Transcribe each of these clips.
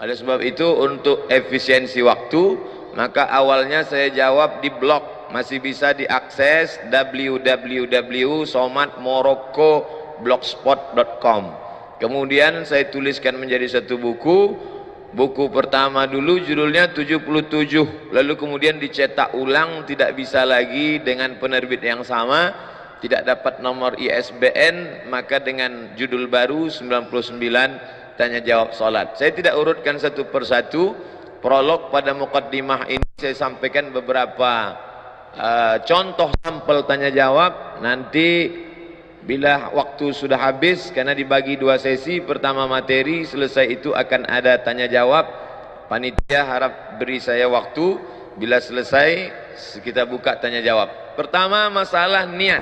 Oleh sebab itu untuk efisiensi waktu, maka awalnya saya jawab di blog, masih bisa diakses www.somatmorocco.blogspot.com. Kemudian saya tuliskan menjadi satu buku. Buku pertama dulu judulnya 77, lalu kemudian dicetak ulang, tidak bisa lagi dengan penerbit yang sama, tidak dapat nomor ISBN, maka dengan judul baru 99 tanya jawab salat. Saya tidak urutkan satu persatu. Prolog pada mukaddimah ini saya sampaikan beberapa contoh sampel tanya jawab. Nanti bila waktu sudah habis, karena dibagi dua sesi, pertama materi, selesai itu akan ada tanya jawab. Panitia harap beri saya waktu, bila selesai kita buka tanya jawab. Pertama, masalah niat.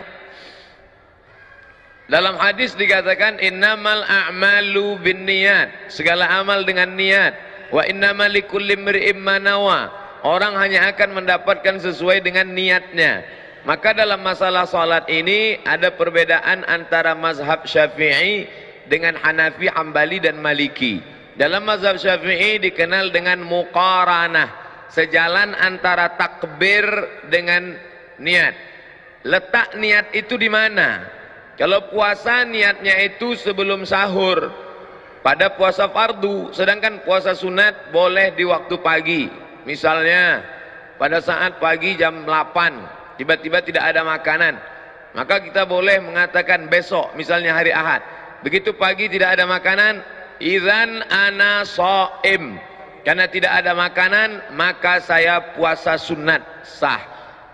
Dalam hadis dikatakan innamal a'malu binniyat, segala amal dengan niat. Wa innamal likulli imri'in ma nawa, orang hanya akan mendapatkan sesuai dengan niatnya. Maka dalam masalah salat ini ada perbedaan antara mazhab Syafi'i dengan Hanafi, Hambali dan Maliki. Dalam mazhab Syafi'i dikenal dengan muqaranah, sejalan antara takbir dengan niat. Letak niat itu di mana? Kalau puasa niatnya itu sebelum sahur pada puasa fardu, sedangkan puasa sunat boleh di waktu pagi. Misalnya pada saat pagi jam 8 tiba-tiba tidak ada makanan, maka kita boleh mengatakan besok, misalnya hari Ahad, begitu pagi tidak ada makanan, idzan ana shaim, karena tidak ada makanan maka saya puasa sunat sah.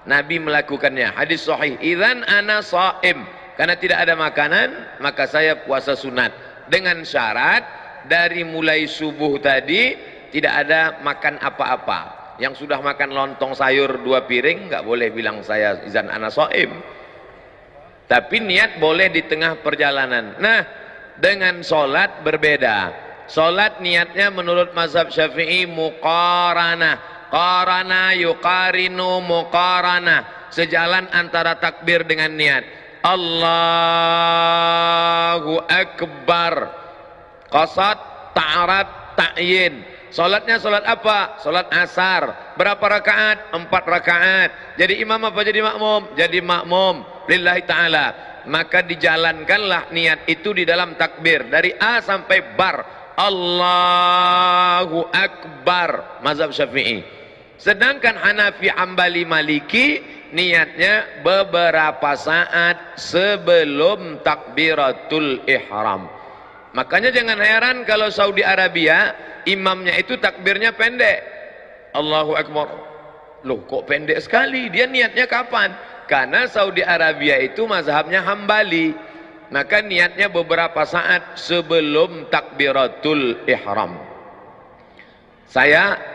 Nabi melakukannya, hadis sahih, idzan ana shaim, karena tidak ada makanan maka saya puasa sunat, dengan syarat dari mulai subuh tadi tidak ada makan apa-apa. Yang sudah makan lontong sayur 2 piring nggak boleh bilang saya izan ana shaim. Tapi niat boleh di tengah perjalanan. Nah, dengan solat berbeda. Solat niatnya menurut mazhab Syafi'i muqaranah. Qarana yuqarinu muqaranah, sejalan antara takbir dengan niat. Allahu Akbar, qasad, ta'arat, ta'yin. Salatnya salat apa? Salat asar. Berapa rakaat? 4 rakaat. Jadi imam apa jadi makmum? Jadi makmum lillahi ta'ala. Maka dijalankanlah niat itu di dalam takbir dari A sampai bar. Allahu Akbar, mazhab Syafi'i. Sedangkan Hanafi, Hambali, Maliki niatnya beberapa saat sebelum takbiratul ihram. Makanya jangan heran kalau Saudi Arabia imamnya itu takbirnya pendek. Allahu Akbar. Loh, kok pendek sekali? Dia niatnya kapan? Karena Saudi Arabia itu mazhabnya Hambali. Maka niatnya beberapa saat sebelum takbiratul ihram.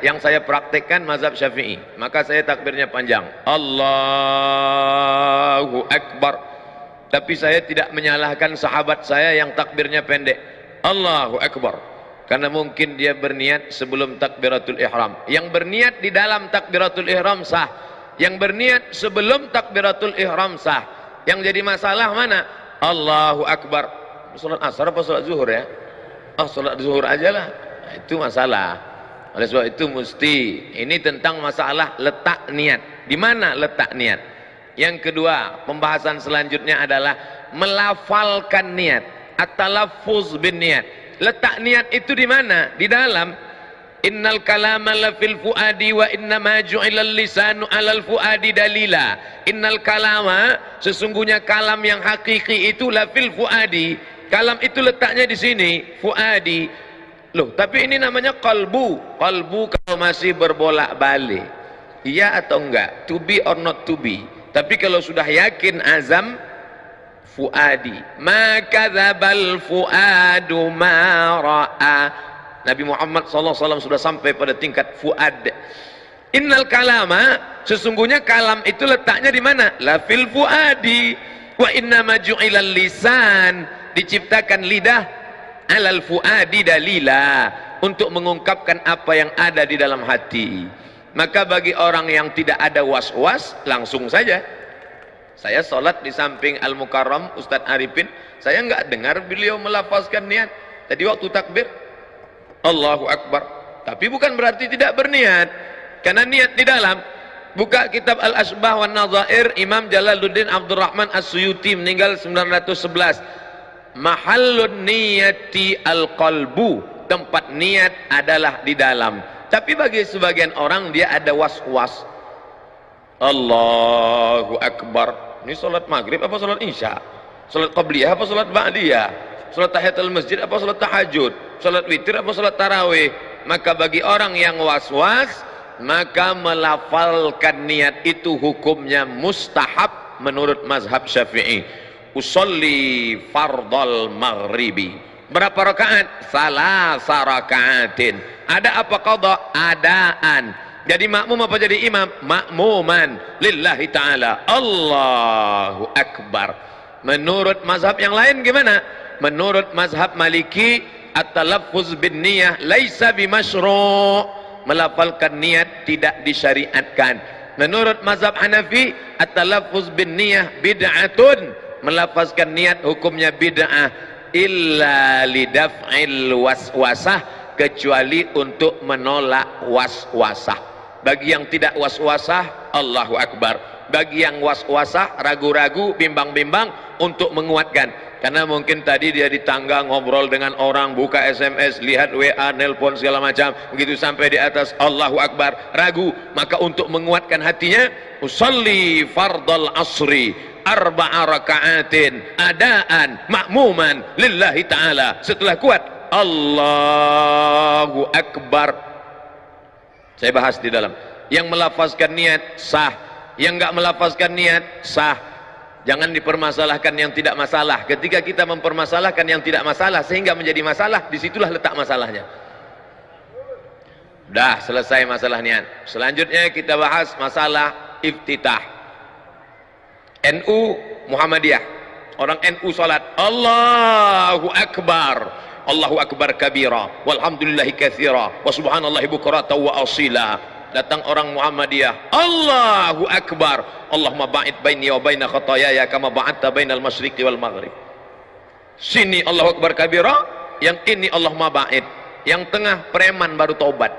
Yang saya praktekkan mazhab Syafi'i. Maka saya takbirnya panjang. Allahu Akbar. Tapi saya tidak menyalahkan sahabat saya yang takbirnya pendek. Allahu Akbar. Karena mungkin dia berniat sebelum takbiratul ihram. Yang berniat di dalam takbiratul ihram sah. Yang berniat sebelum takbiratul ihram sah. Yang jadi masalah mana? Allahu Akbar. Salat asar apa salat zuhur ya? Salat zuhur aja lah. Nah, itu masalah. Oleh sebab itu mesti, ini tentang masalah letak niat. Di mana letak niat? Yang kedua, pembahasan selanjutnya adalah melafalkan niat. At-talaffuz bin niat. Letak niat itu di mana? Di dalam. Innal kalama la fil fuadi wa innama ju'ilal lisanu 'alal fuadi dalila. Innal kalama, sesungguhnya kalam yang hakiki itu la fil fuadi. Kalam itu letaknya di sini, fuadi. Loh, tapi ini namanya qalbu. Qalbu kalau masih berbolak-balik. Iya atau enggak? To be or not to be. Tapi kalau sudah yakin azam, fuadi. Ma kadzabal fuadu ma ra'a. Nabi Muhammad SAW sudah sampai pada tingkat fuad. Innal kalama, sesungguhnya kalam itu letaknya di mana? La fil fuadi. Wa inna ma ju'ilal lisan, diciptakan lidah, alal fuadi dalila, untuk mengungkapkan apa yang ada di dalam hati. Maka bagi orang yang tidak ada was-was, langsung saja. Saya sholat di samping Al-Mukarram Ustadz Arifin, saya nggak dengar beliau melafazkan niat. Tadi waktu takbir Allahu Akbar, Tapi bukan berarti tidak berniat, karena niat di dalam. Buka kitab Al-Asbah wan Nadhair, Imam Jalaluddin Abdurrahman As-Suyuti meninggal 911. Mahallun niyati al-qalbu, tempat niat adalah di dalam. Tapi bagi sebagian orang dia ada was-was. Allahu Akbar. Ini salat maghrib apa salat isya? Salat qabliyah apa salat ba'diyah? Salat tahiyatul masjid apa salat tahajud? Salat witir apa salat tarawih? Maka bagi orang yang was-was, maka melafalkan niat itu hukumnya mustahab menurut mazhab Syafi'i. Usolli fardal maghribi. Berapa rakaat? Salasa rakaatin. Ada apa qada? Adaan. Jadi makmum apa jadi imam? Makmuman lillahi ta'ala. Allahu Akbar. Menurut mazhab yang lain gimana? Menurut mazhab Maliki, at-talaffuz bin niyah laisa bimasyru'. Melafalkan niat tidak disyariatkan. Menurut mazhab Hanafi, at-talaffuz bin niyah bid'atun. Melafazkan niat hukumnya bid'ah, illa lidaf'il waswasah, kecuali untuk menolak waswasah. Bagi yang tidak waswasah, Allahu Akbar. Bagi yang waswasah, ragu-ragu, bimbang-bimbang, untuk menguatkan. Karena mungkin tadi dia di tangga ngobrol dengan orang, buka SMS, lihat WA, nelpon segala macam, begitu sampai di atas Allahu Akbar, ragu. Maka untuk menguatkan hatinya, usalli fardal asri arba'a raka'atin adaan makmuman lillahi ta'ala. Setelah kuat Allahu Akbar, saya bahas di dalam. Yang melafazkan niat sah, yang enggak melafazkan niat sah. Jangan dipermasalahkan yang tidak masalah. Ketika kita mempermasalahkan yang tidak masalah sehingga menjadi masalah, disitulah letak masalahnya. Dah selesai masalah niat. Selanjutnya kita bahas masalah iftitah. NU Muhammadiyah, orang NU salat Allahu Akbar, Allahu Akbar kabira, walhamdulillahi katsira, wa subhanallahi bukratan wa asila. Datang orang Muhammadiyah, Allahu Akbar, Allahumma ba'id baini wa baina khataayaya kama ba'adta bainal masyriqi wal maghrib. Sini Allahu Akbar kabira, yang ini Allahumma ba'id, yang tengah preman baru taubat.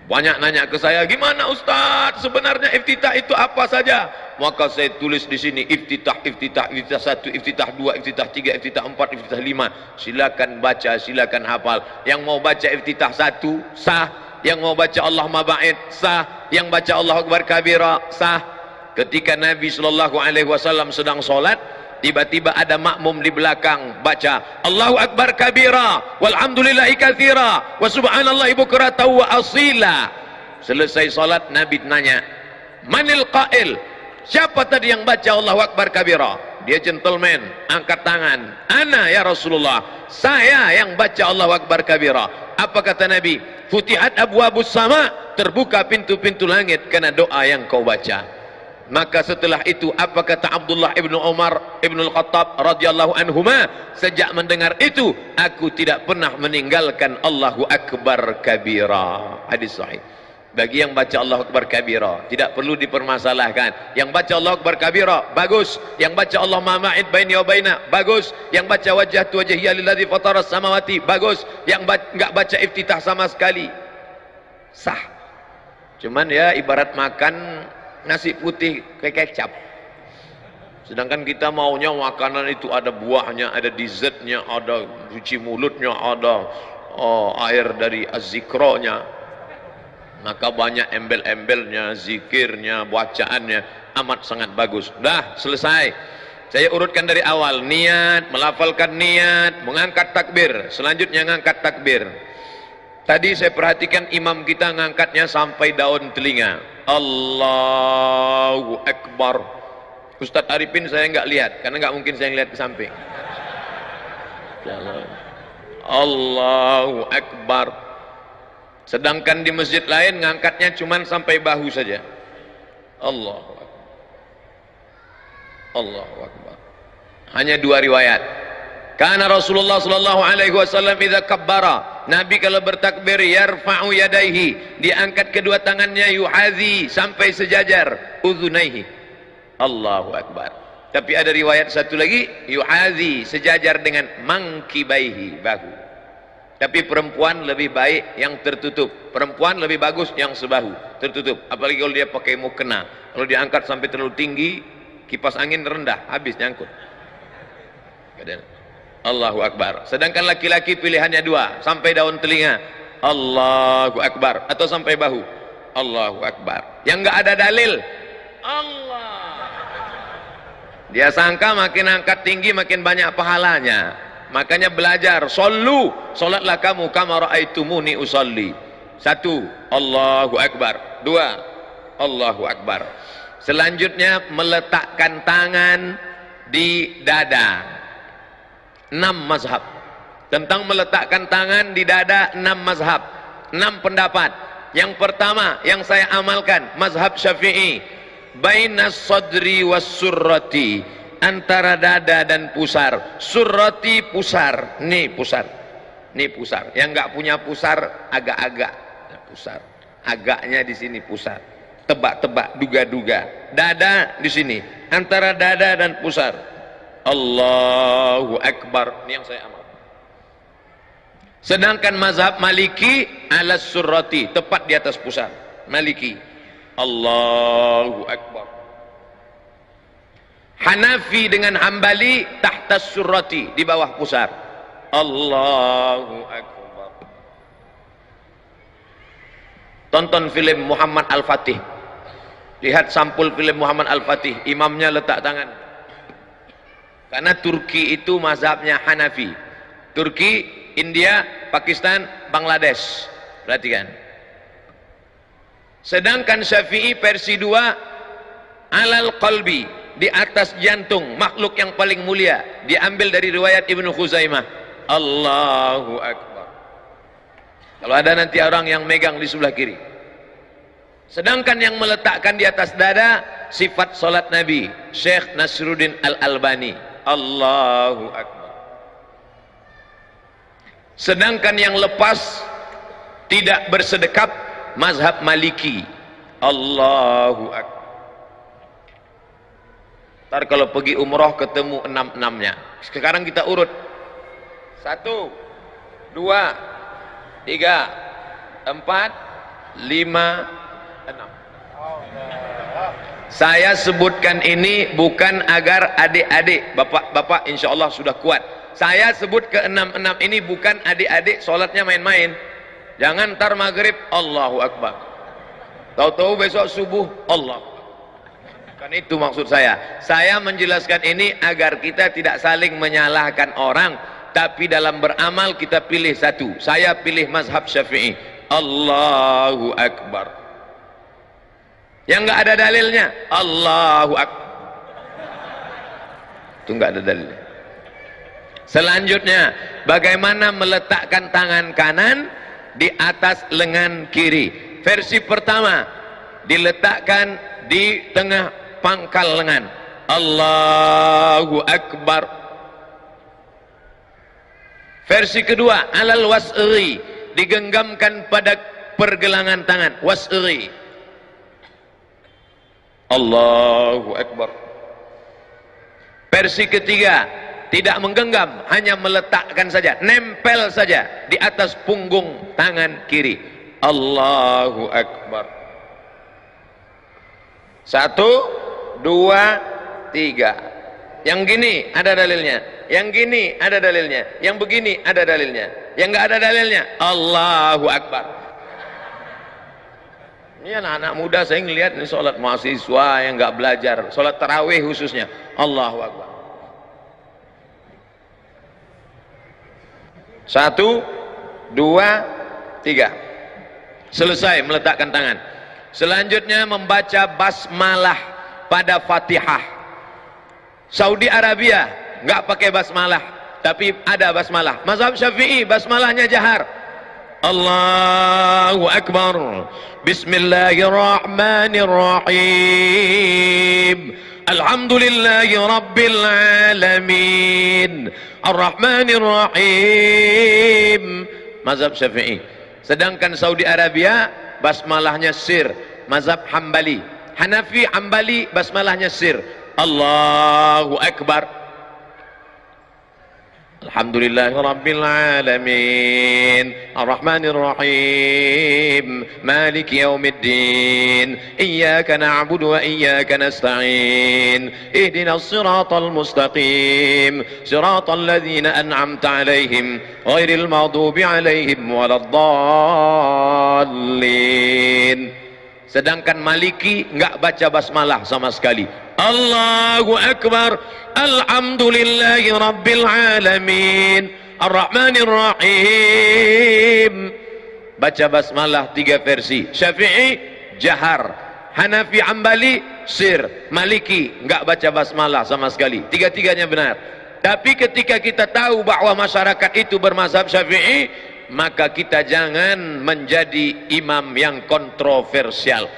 Banyak nanya ke saya, gimana Ustaz, sebenarnya iftitah itu apa saja? Maka saya tulis di sini, iftitah 1, iftitah 2, iftitah 3, iftitah 4, iftitah 5. Silakan baca, silakan hafal. Yang mau baca iftitah 1 sah, yang mau baca Allahumma ba'id sah, yang baca Allahu Akbar kabira sah. Ketika Nabi SAW sedang sholat, tiba-tiba ada makmum di belakang baca Allahu Akbar kabira, walhamdulillahi katsira, wa subhanallahi bukratan wa asila. Selesai salat, Nabi tanya, manil qail? Siapa tadi yang baca Allahu Akbar kabira? Dia gentleman, angkat tangan. Ana ya Rasulullah, saya yang baca Allahu Akbar kabira. Apa kata Nabi? Futihat abwabus sama, terbuka pintu-pintu langit karena doa yang kau baca. Maka setelah itu apa kata Abdullah ibnu Umar ibnu Al-Khattab radhiyallahu anhuma? Sejak mendengar itu, aku tidak pernah meninggalkan Allahu Akbar kabira. Hadis sahih. Bagi yang baca Allahu Akbar kabira, tidak perlu dipermasalahkan. Yang baca Allahu Akbar kabira, bagus. Yang baca Allahumma ma'id baini wa baina, bagus. Yang baca wajhatu wajhiya lilladzi fataras samawati, bagus. Yang enggak baca iftitah sama sekali, sah. Cuman ya ibarat makan nasi putih kayak kecap. Sedangkan kita maunya makanan itu ada buahnya, ada dessertnya, ada cuci mulutnya, ada air dari az-zikronya. Maka banyak embel-embelnya, zikirnya, bacaannya, amat sangat bagus. Dah selesai. Saya urutkan dari awal. Niat, melafalkan niat, mengangkat takbir. Selanjutnya ngangkat takbir. Tadi saya perhatikan imam kita ngangkatnya sampai daun telinga. Allahu Akbar. Ustadz Arifin saya nggak lihat, karena nggak mungkin saya lihat ke samping. Allahu Akbar. Sedangkan di masjid lain ngangkatnya cuman sampai bahu saja. Allahu Akbar. Allahu Akbar. Hanya dua riwayat. Karena Rasulullah sallallahu alaihi wasallam idza kabbara, Nabi kalau bertakbir yarfa'u yadaihi, diangkat kedua tangannya, yuhazi, sampai sejajar udhunaihi. Allahu Akbar. Tapi ada riwayat satu lagi, yuhazi, sejajar dengan mangkibaihi, bahu. Tapi perempuan lebih baik yang tertutup. Perempuan lebih bagus yang sebahu, tertutup. Apalagi kalau dia pakai mukena. Kalau diangkat sampai terlalu tinggi, kipas angin rendah, habis nyangkut. Allahu Akbar. Sedangkan laki-laki pilihannya dua, sampai daun telinga, Allahu Akbar, atau sampai bahu, Allahu Akbar. Yang enggak ada dalil, Allah. Dia sangka makin angkat tinggi makin banyak pahalanya. Makanya belajar, sallu, salatlah kamu kama raaitumuni usalli. 1, Allahu Akbar. 2, Allahu Akbar. Selanjutnya meletakkan tangan di dada. 6 mazhab. Tentang meletakkan tangan di dada 6 mazhab. 6 pendapat. Yang pertama yang saya amalkan, mazhab Syafi'i. Bainas sadri was surrati. Antara dada dan pusar. Surrati pusar. Nih pusar. Nih pusar. Yang enggak punya pusar agak-agak pusar. Agaknya di sini pusar. Tebak-tebak, duga-duga. Dada di sini. Antara dada dan pusar. Allahu Akbar. Ini yang saya amal. Sedangkan mazhab Maliki ala surrati, tepat di atas pusar. Maliki. Allahu Akbar. Hanafi dengan Hambali tahta surrati, di bawah pusar. Allahu Akbar. Tonton film Muhammad Al-Fatih. Lihat sampul film Muhammad Al-Fatih, imamnya letak tangan. Karena Turki itu mazhabnya Hanafi. Turki, India, Pakistan, Bangladesh. Perhatikan. Sedangkan Syafi'i versi 2 alal qalbi, di atas jantung, makhluk yang paling mulia. Diambil dari riwayat Ibnu Khuzaimah. Allahu Akbar. Kalau ada nanti orang yang megang di sebelah kiri. Sedangkan yang meletakkan di atas dada, sifat salat Nabi, Syekh Nasruddin Al-Albani. Allahu Akbar. Sedangkan yang lepas, tidak bersedekap, mazhab Maliki. Allahu Akbar. Ntar kalau pergi umroh ketemu 6-6-nya. Sekarang kita urut. 1, 2, 3, 4, 5, 6. Saya sebutkan ini bukan agar adik-adik, bapak-bapak insya Allah sudah kuat. Saya sebut ke 6-6 ini bukan adik-adik sholatnya main-main. Jangan ntar maghrib Allahu Akbar, tahu-tahu besok subuh Allah. Kan itu maksud saya. Saya menjelaskan ini agar kita tidak saling menyalahkan orang, tapi dalam beramal kita pilih satu. Saya pilih mazhab Syafi'i. Allahu Akbar. Yang enggak ada dalilnya, Allahu Akbar. Itu enggak ada dalilnya. Selanjutnya, bagaimana meletakkan tangan kanan di atas lengan kiri. Versi pertama, diletakkan di tengah pangkal lengan. Allahu Akbar. Versi kedua, alal wasri, digenggamkan pada pergelangan tangan. Wasri. Allahu Akbar. Versi ketiga, tidak menggenggam, hanya meletakkan saja, nempel saja di atas punggung tangan kiri. Allahu Akbar. 1, 2, 3. Yang gini ada dalilnya, yang gini ada dalilnya, yang begini ada dalilnya, yang enggak ada dalilnya, Allahu Akbar. Ini anak-anak muda saya ngelihat ini sholat mahasiswa yang enggak belajar, sholat tarawih khususnya, Allahu Akbar. 1, 2, 3. Selesai meletakkan tangan. Selanjutnya membaca basmalah pada Fatihah. Saudi Arabia nggak pakai basmalah, tapi ada basmalah. Mazhab Syafi'i basmalahnya jahar. Allahu Akbar. Bismillahirrahmanirrahim. Alhamdulillahi Rabbil Alamin. Ar-Rahmanir-Rahim. Mazhab Syafi'i. Sedangkan Saudi Arabia basmalahnya sir. Mazhab Hambali. Hanafi, Hambali basmalahnya sir. Allahu Akbar. Alhamdulillahi Rabbil Alamin Ar-Rahmanir Rahim Maliki Yawmiddin Iyyaka na'budu wa iyyaka nasta'in Ihdinas siratal mustaqim Siratal ladzina an'amta alaihim Ghairil maghdubi alaihim waladdallin. Sedangkan Maliki enggak baca basmalah sama sekali. Allahu Akbar. Alhamdulillahi Rabbil Alamin Ar-Rahmanir Rahim. Baca basmalah 3 versi. Syafi'i jahar, Hanafi Hambali sir, Maliki enggak baca basmalah sama sekali. Tiga-tiganya benar. Tapi ketika kita tahu bahwa masyarakat itu bermazhab Syafi'i, maka kita jangan menjadi imam yang kontroversial.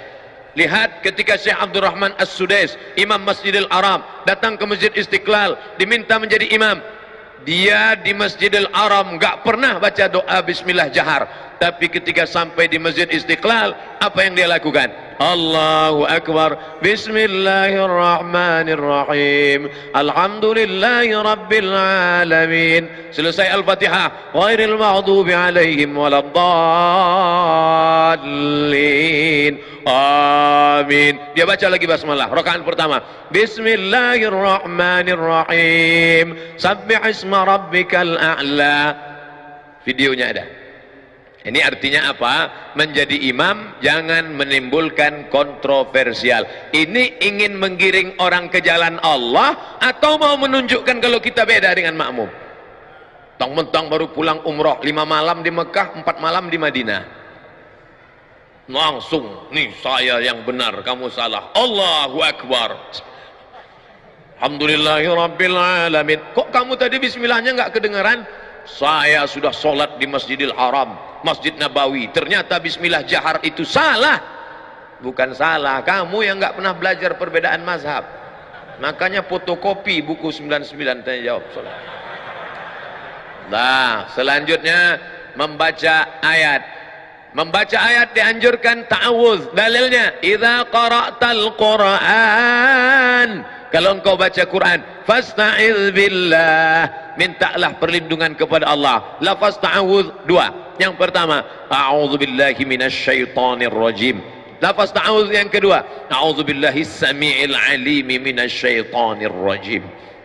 Lihat ketika Syekh Abdurrahman As-Sudais, imam Masjidil Haram, datang ke Masjid Istiqlal, diminta menjadi imam. Dia di Masjidil Haram enggak pernah baca doa bismillah jahar, tapi ketika sampai di Masjid Istiqlal, apa yang dia lakukan? Allahu Akbar. Bismillahirrahmanirrahim. Alhamdulillahi Rabbil Alamin. Selesai Al-Fatihah. Ghairil maghdubi alaihim waladdallin. Amin. Dia baca lagi basmalah. Rakaat pertama. Bismillahirrahmanirrahim. Sabbih isma rabbikal a'la. Videonya ada. Ini artinya apa? Menjadi imam jangan menimbulkan kontroversial. Ini ingin menggiring orang ke jalan Allah atau mau menunjukkan kalau kita beda dengan makmum? Mentang-mentang baru pulang umroh 5 malam di Mekah, 4 malam di Madinah. Langsung, nih saya yang benar, kamu salah. Allahu Akbar. Alhamdulillahi Rabbil Alamin. Kok kamu tadi bismillahnya nggak kedengaran? Saya sudah sholat di Masjidil Haram, Masjid Nabawi, ternyata bismillah jahar itu salah. Bukan salah, kamu yang nggak pernah belajar perbedaan mazhab. Makanya fotokopi buku 99 tanya jawab sholat. Nah, selanjutnya membaca ayat. Membaca ayat dianjurkan ta'awudz. Dalilnya, idza qara'tal Qur'an, kalau engkau baca Quran, fasta'iz billah, mintalah perlindungan kepada Allah. Lafaz ta'awudz 2. Yang pertama, a'udzu billahi minasyaitonir rajim. Lafaz ta'awudz yang kedua, a'udzu billahi samiil alim minasyaitonir rajim.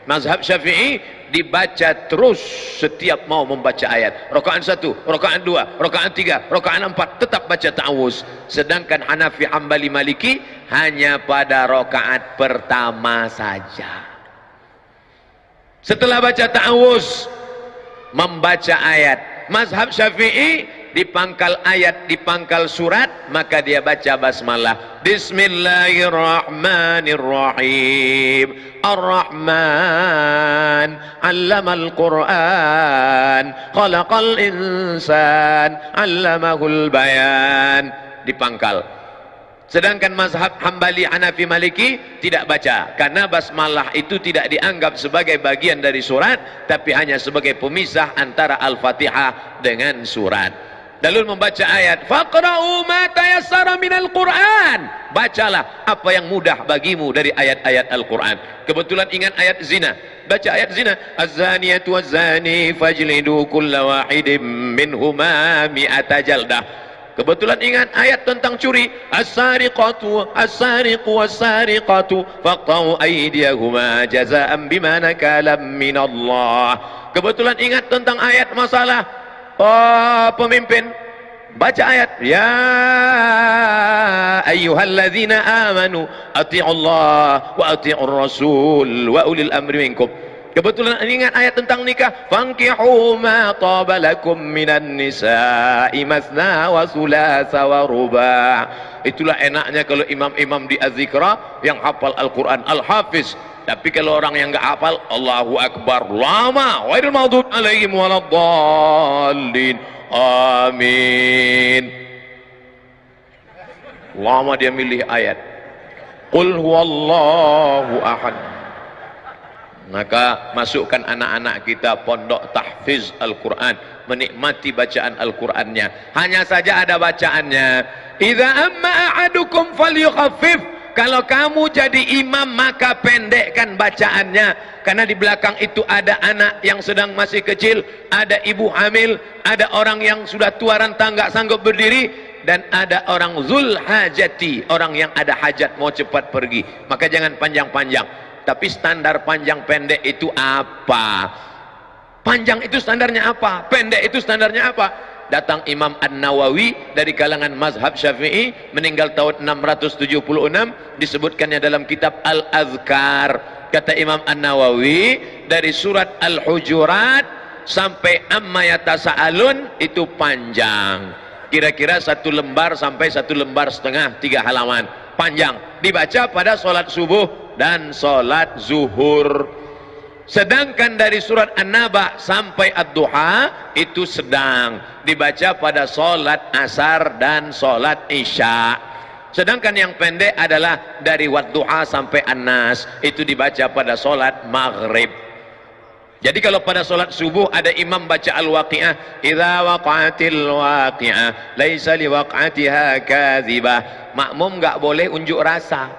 Mazhab Syafi'i dibaca terus setiap mau membaca ayat. Rakaat 1, rakaat 2, rakaat 3, rakaat 4 tetap baca ta'awuz. Sedangkan Hanafi, Hambali, Maliki hanya pada rakaat pertama saja. Setelah baca ta'awuz membaca ayat. Mazhab Syafi'i di pangkal ayat, di pangkal surat, maka dia baca basmalah. Bismillahirrahmanirrahim. Ar-Rahman 'allamal Qur'an, khalaqal insan, 'allamahul bayan. Di pangkal. Sedangkan mazhab Hambali, Hanafi, Maliki tidak baca, karena basmalah itu tidak dianggap sebagai bagian dari surat, tapi hanya sebagai pemisah antara Al-Fatihah dengan surat. Lalu membaca ayat, faqra'u ma tayassara minal Qur'an. Bacalah apa yang mudah bagimu dari ayat-ayat Al-Quran. Kebetulan ingat ayat zina, baca ayat zina. Az-zaniyatu waz-zani fajlidu kulla wahidin minhuma mi'ata jaldah. Kebetulan ingat ayat tentang curi, as-sariqatu as-sariqu was-sariqatu faqta'u aydiyahuma jazaa'an bima nakalam minallah. Kebetulan ingat tentang ayat masalah pemimpin, baca ayat, ya ayyuhalladzina amanu ati'ullah wa ati'ur rasul wa ulil amri minkum. Kebetulan ingat ayat tentang nikah, fankihu ma taba lakum minan nisa'i masna wa thulatha wa ruba'. Itulah enaknya kalau imam-imam di Az-Zikra yang hafal Al-Quran, Al-Hafiz. Tapi kalau orang yang enggak hafal, Allahu Akbar lama, ghairil maghdubi alaihim waladdallin. Amin. Lama dia milih ayat. Qul huwallahu ahad. Maka masukkan anak-anak kita pondok tahfiz Al-Quran, menikmati bacaan Al-Qurannya. Hanya saja ada bacaannya, idza amma ahadukum falyukhaffif. Kalau kamu jadi imam maka pendekkan bacaannya, karena di belakang itu ada anak yang sedang masih kecil, ada ibu hamil, ada orang yang sudah tua renta nggak sanggup berdiri, dan ada orang zul hajati, orang yang ada hajat mau cepat pergi. Maka jangan panjang-panjang. Tapi standar panjang pendek itu apa? Panjang itu standarnya apa? Pendek itu standarnya apa? Datang Imam An-Nawawi dari kalangan mazhab Syafi'i, meninggal tahun 676, disebutkannya dalam kitab Al-Azkar. Kata Imam An-Nawawi, dari surat Al-Hujurat sampai Amma Yatasa'alun itu panjang. Kira-kira 1 lembar sampai 1 lembar setengah, 3 halaman. Panjang. Dibaca pada sholat subuh dan sholat zuhur. Sedangkan dari surat An-Naba sampai Ad-Duha itu sedang, dibaca pada sholat asar dan sholat isya. Sedangkan yang pendek adalah dari Wadduha sampai An-Nas, itu dibaca pada sholat maghrib. Jadi kalau pada sholat subuh ada imam baca Al-Waqi'ah, idza waqa'atil waqi'ah laisa liwaq'atiha kadzibah. Makmum nggak boleh unjuk rasa.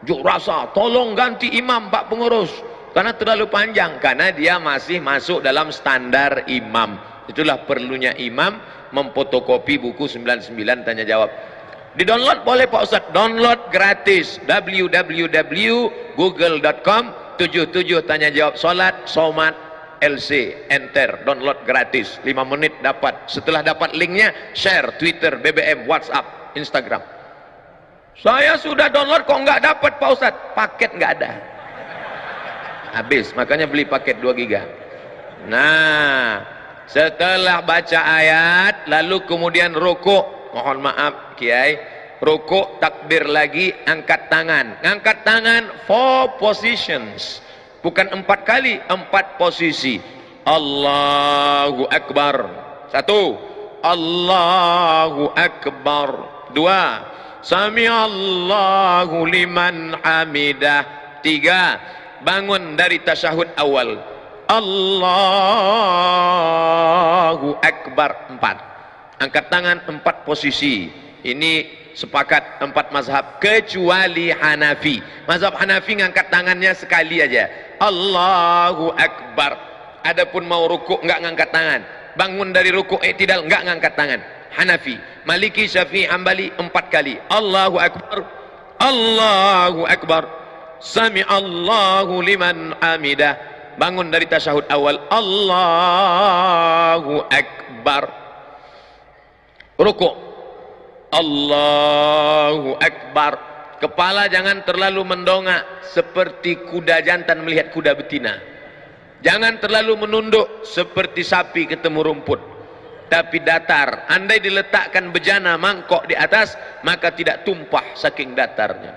Unjuk rasa, tolong ganti imam Pak Pengurus, karena terlalu panjang, karena dia masih masuk dalam standar imam. Itulah perlunya imam memfotokopi buku 99 tanya jawab. Di download boleh Pak Ustaz, download gratis, www.google.com 77 tanya jawab salat somat LC, enter, download gratis, 5 menit dapat. Setelah dapat linknya, share Twitter, BBM, WhatsApp, Instagram. Saya sudah download kok nggak dapat Pak Ustaz, paket nggak ada, habis, makanya beli paket 2 giga. Nah, setelah baca ayat lalu kemudian rukuk, mohon maaf Kiai, rukuk takbir lagi, angkat tangan. Angkat tangan 4 positions, bukan 4 kali, 4 posisi. Allahu Akbar, 1, Allahu Akbar, 2, Sami Allahu liman hamidah, 3, bangun dari tasyahud awal, Allahu Akbar, 4, angkat tangan 4 posisi. Ini sepakat 4 mazhab kecuali Hanafi. Mazhab Hanafi ngangkat tangannya sekali aja, Allahu Akbar. Adapun mau rukuk nggak ngangkat tangan, bangun dari rukuk i'tidal nggak ngangkat tangan. Hanafi, Maliki, Syafi'i, Hambali 4 kali, Allahu Akbar, Allahu Akbar, Sami Allahu liman hamidah, bangun dari tasyahud awal, Allahu Akbar, rukuk, Allahu Akbar. Kepala jangan terlalu mendongak seperti kuda jantan melihat kuda betina, jangan terlalu menunduk seperti sapi ketemu rumput, tapi datar. Andai diletakkan bejana mangkok di atas, maka tidak tumpah saking datarnya.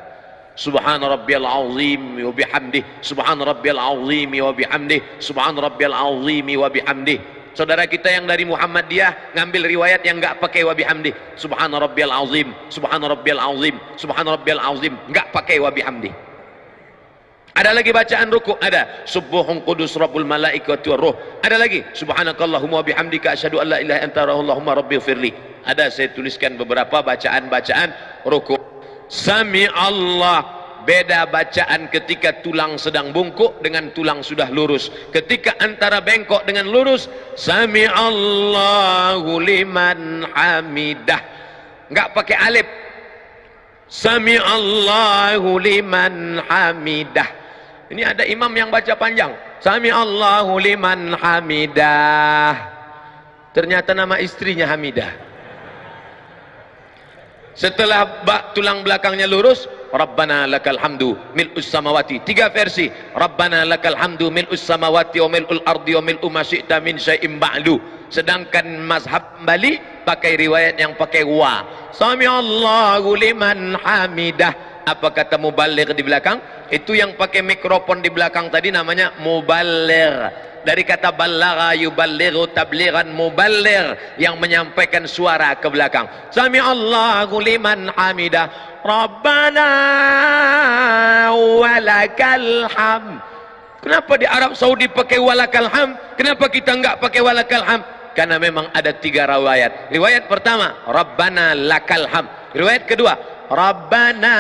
Subhana rabbiyal azim wa bihamdih, subhana rabbiyal azim wa bihamdih, subhana rabbiyal azim wa bihamdih. Saudara kita yang dari Muhammadiyah ngambil riwayat yang enggak pakai wa bihamdih, subhana rabbiyal azim, subhana rabbiyal azim, subhana rabbiyal azim, enggak pakai wa bihamdih. Ada lagi bacaan rukuk, ada subuhun qudus rabbul malaikati war ruh. Ada lagi subhanakallahumma wa bihamdika asyhadu an la ilaha illa anta allahumma rabbighfirli. Ada saya tuliskan beberapa bacaan-bacaan rukuk. Sami Allah, beda bacaan ketika tulang sedang bungkuk dengan tulang sudah lurus. Ketika antara bengkok dengan lurus, sami Allahu liman hamidah, enggak pakai alif. Sami Allahu liman hamidah. Ini ada imam yang baca panjang, Sami Allahu liman hamidah, ternyata nama istrinya Hamidah. Setelah tulang belakangnya lurus, Rabbana lakal hamdu mil'us samawati, 3 versi, Rabbana lakal hamdu mil'us samawati wa mil'ul ardi wa mil'u ma syi'ta min syai'im ba'du. Sedangkan mazhab Bali pakai riwayat yang pakai wa, Sami Allahu liman hamidah. Apa kata mubaligh di belakang? Itu yang pakai mikrofon di belakang tadi namanya mubaligh. Dari kata balagha yuballighu tablighan, mubaligh yang menyampaikan suara ke belakang. Sami Allahu liman hamidah, Rabbana walakal hamd. Kenapa di Arab Saudi pakai walakal hamd? Kenapa kita enggak pakai walakal hamd? Karena memang ada 3 riwayat. Riwayat pertama, Rabbana lakal hamd. Riwayat kedua, Rabbana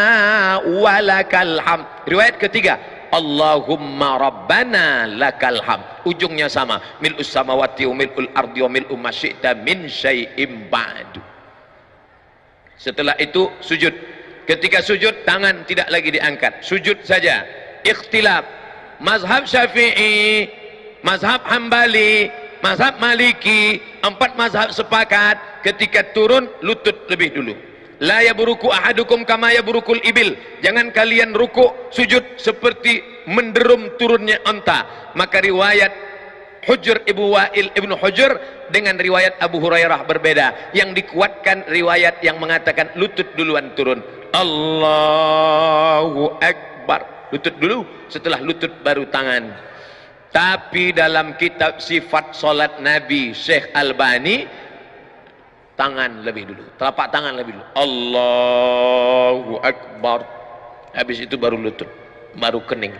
walakal hamd. Riwayat ketiga, Allahumma Rabbana lakal hamd. Ujungnya sama, mil'us samawati wa mil'ul ardi wa mil'u ma syi'ta min syai'im ba'du. Setelah itu sujud. Ketika sujud, tangan tidak lagi diangkat, sujud saja. Ikhtilaf, mazhab Syafi'i, mazhab Hambali, mazhab Maliki, 4 mazhab sepakat ketika turun lutut lebih dulu. La yaburuku ahadukum kama yaburukul ibil. Jangan kalian ruku sujud seperti menderum turunnya onta. Maka riwayat Hujr Ibu Wa'il Ibnu Hujr dengan riwayat Abu Hurairah berbeda. Yang dikuatkan riwayat yang mengatakan lutut duluan turun. Allahu Akbar. Lutut dulu, setelah lutut baru tangan. Tapi dalam kitab sifat solat Nabi Syekh Albani, tangan lebih dulu, telapak tangan lebih dulu. Allahu Akbar. Habis itu baru lutut, baru kening.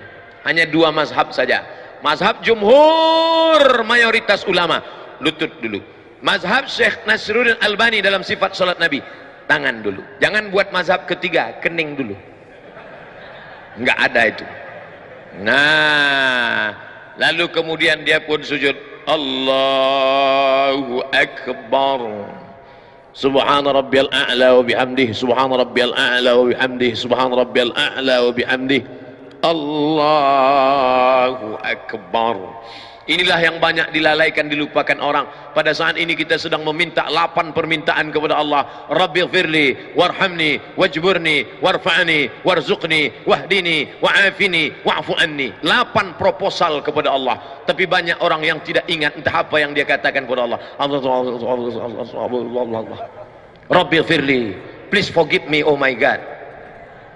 Hanya 2 mazhab saja. Mazhab jumhur mayoritas ulama, lutut dulu. Mazhab Syekh Nasruddin Albani dalam sifat salat Nabi, tangan dulu. Jangan buat mazhab ketiga, kening dulu. Enggak ada itu. Nah, lalu kemudian dia pun sujud. Allahu Akbar. Subhana rabbiyal a'la wa bihamdihi, subhana rabbiyal a'la wa bihamdihi, subhana rabbiyal a'la wa bihamdihi. Allahu Akbar. Inilah yang banyak dilalaikan, dilupakan orang. Pada saat ini kita sedang meminta 8 permintaan kepada Allah. Rabbighfirli warhamni wajburni warfa'ni warzuqni wahdini wa'afini wa'fu anni. 8 proposal kepada Allah. Tapi banyak orang yang tidak ingat entah apa yang dia katakan kepada Allah. Rabbighfirli, please forgive me, oh my God.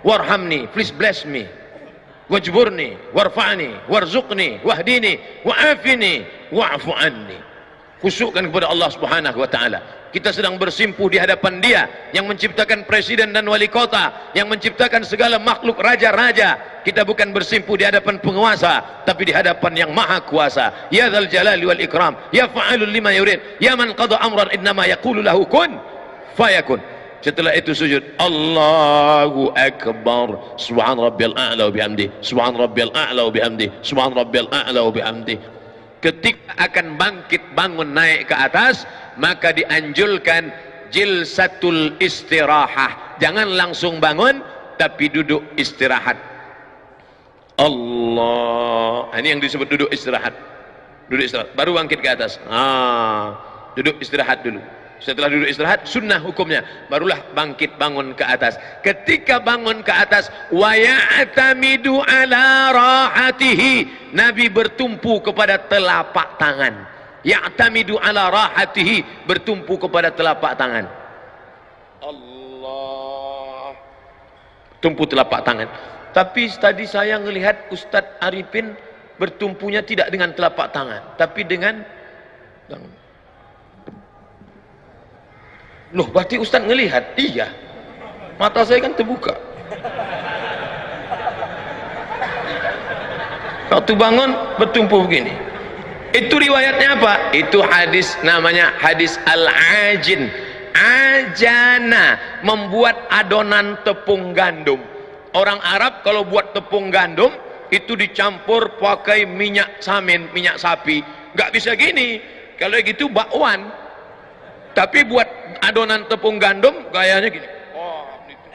Warhamni, please bless me. Wajburni warfa'ni warzuqni wahdini wa'afini wa'fu anni. Khusyukkan kepada Allah Subhanahu wa taala. Kita sedang bersimpuh di hadapan Dia yang menciptakan presiden dan wali kota, yang menciptakan segala makhluk, raja-raja. Kita bukan bersimpuh di hadapan penguasa, tapi di hadapan yang maha kuasa. Ya dzal jalali wal ikram, ya fa'alul lima yurid, ya man qada amran innama yaqulu lahu kun fayakun. Setelah itu sujud. Allahu Akbar. Subhan rabbiyal a'la wa bihamdi, subhan rabbiyal a'la wa bihamdi, subhan rabbiyal a'la wa bihamdi. Ketika akan bangkit bangun naik ke atas, maka dianjurkan jilsatul istirahah. Jangan langsung bangun, tapi duduk istirahat. Allah. Ini yang disebut duduk istirahat. Duduk istirahat, baru bangkit ke atas. Duduk istirahat dulu. Setelah duduk istirahat, sunnah hukumnya, barulah bangkit bangun ke atas. Ketika bangun ke atas, wa ya'tamidu ala rahatihi, Nabi bertumpu kepada telapak tangan. Ya'tamidu ala rahatihi, bertumpu kepada telapak tangan. Allah, tumpu telapak tangan. Tapi tadi saya melihat Ustadz Arifin bertumpunya tidak dengan telapak tangan, tapi dengan loh, berarti Ustaz ngelihat? Iya, mata saya kan terbuka. Waktu bangun bertumpu begini. Itu riwayatnya apa? Itu hadis, namanya hadis al-ajin. Ajana, membuat adonan tepung gandum. Orang Arab kalau buat tepung gandum itu dicampur pakai minyak samin, minyak sapi. Nggak bisa gini. Kalau gitu bakwan. Tapi buat adonan tepung gandum gayanya gini. Oh, gitu.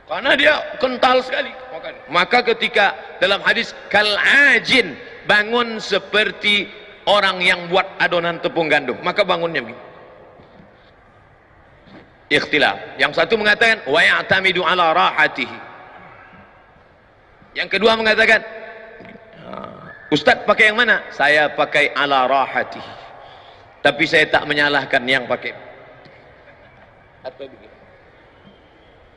Karena dia kental sekali. Maka ketika dalam hadis kal-ajin, bangun seperti orang yang buat adonan tepung gandum, maka bangunnya begini. Ikhtilaf. Yang satu mengatakan wa ya'tamidu ala rahatihi. Yang kedua mengatakan, Ustaz pakai yang mana? Saya pakai ala rahatihi. Tapi saya tak menyalahkan yang pakai. Atau begini.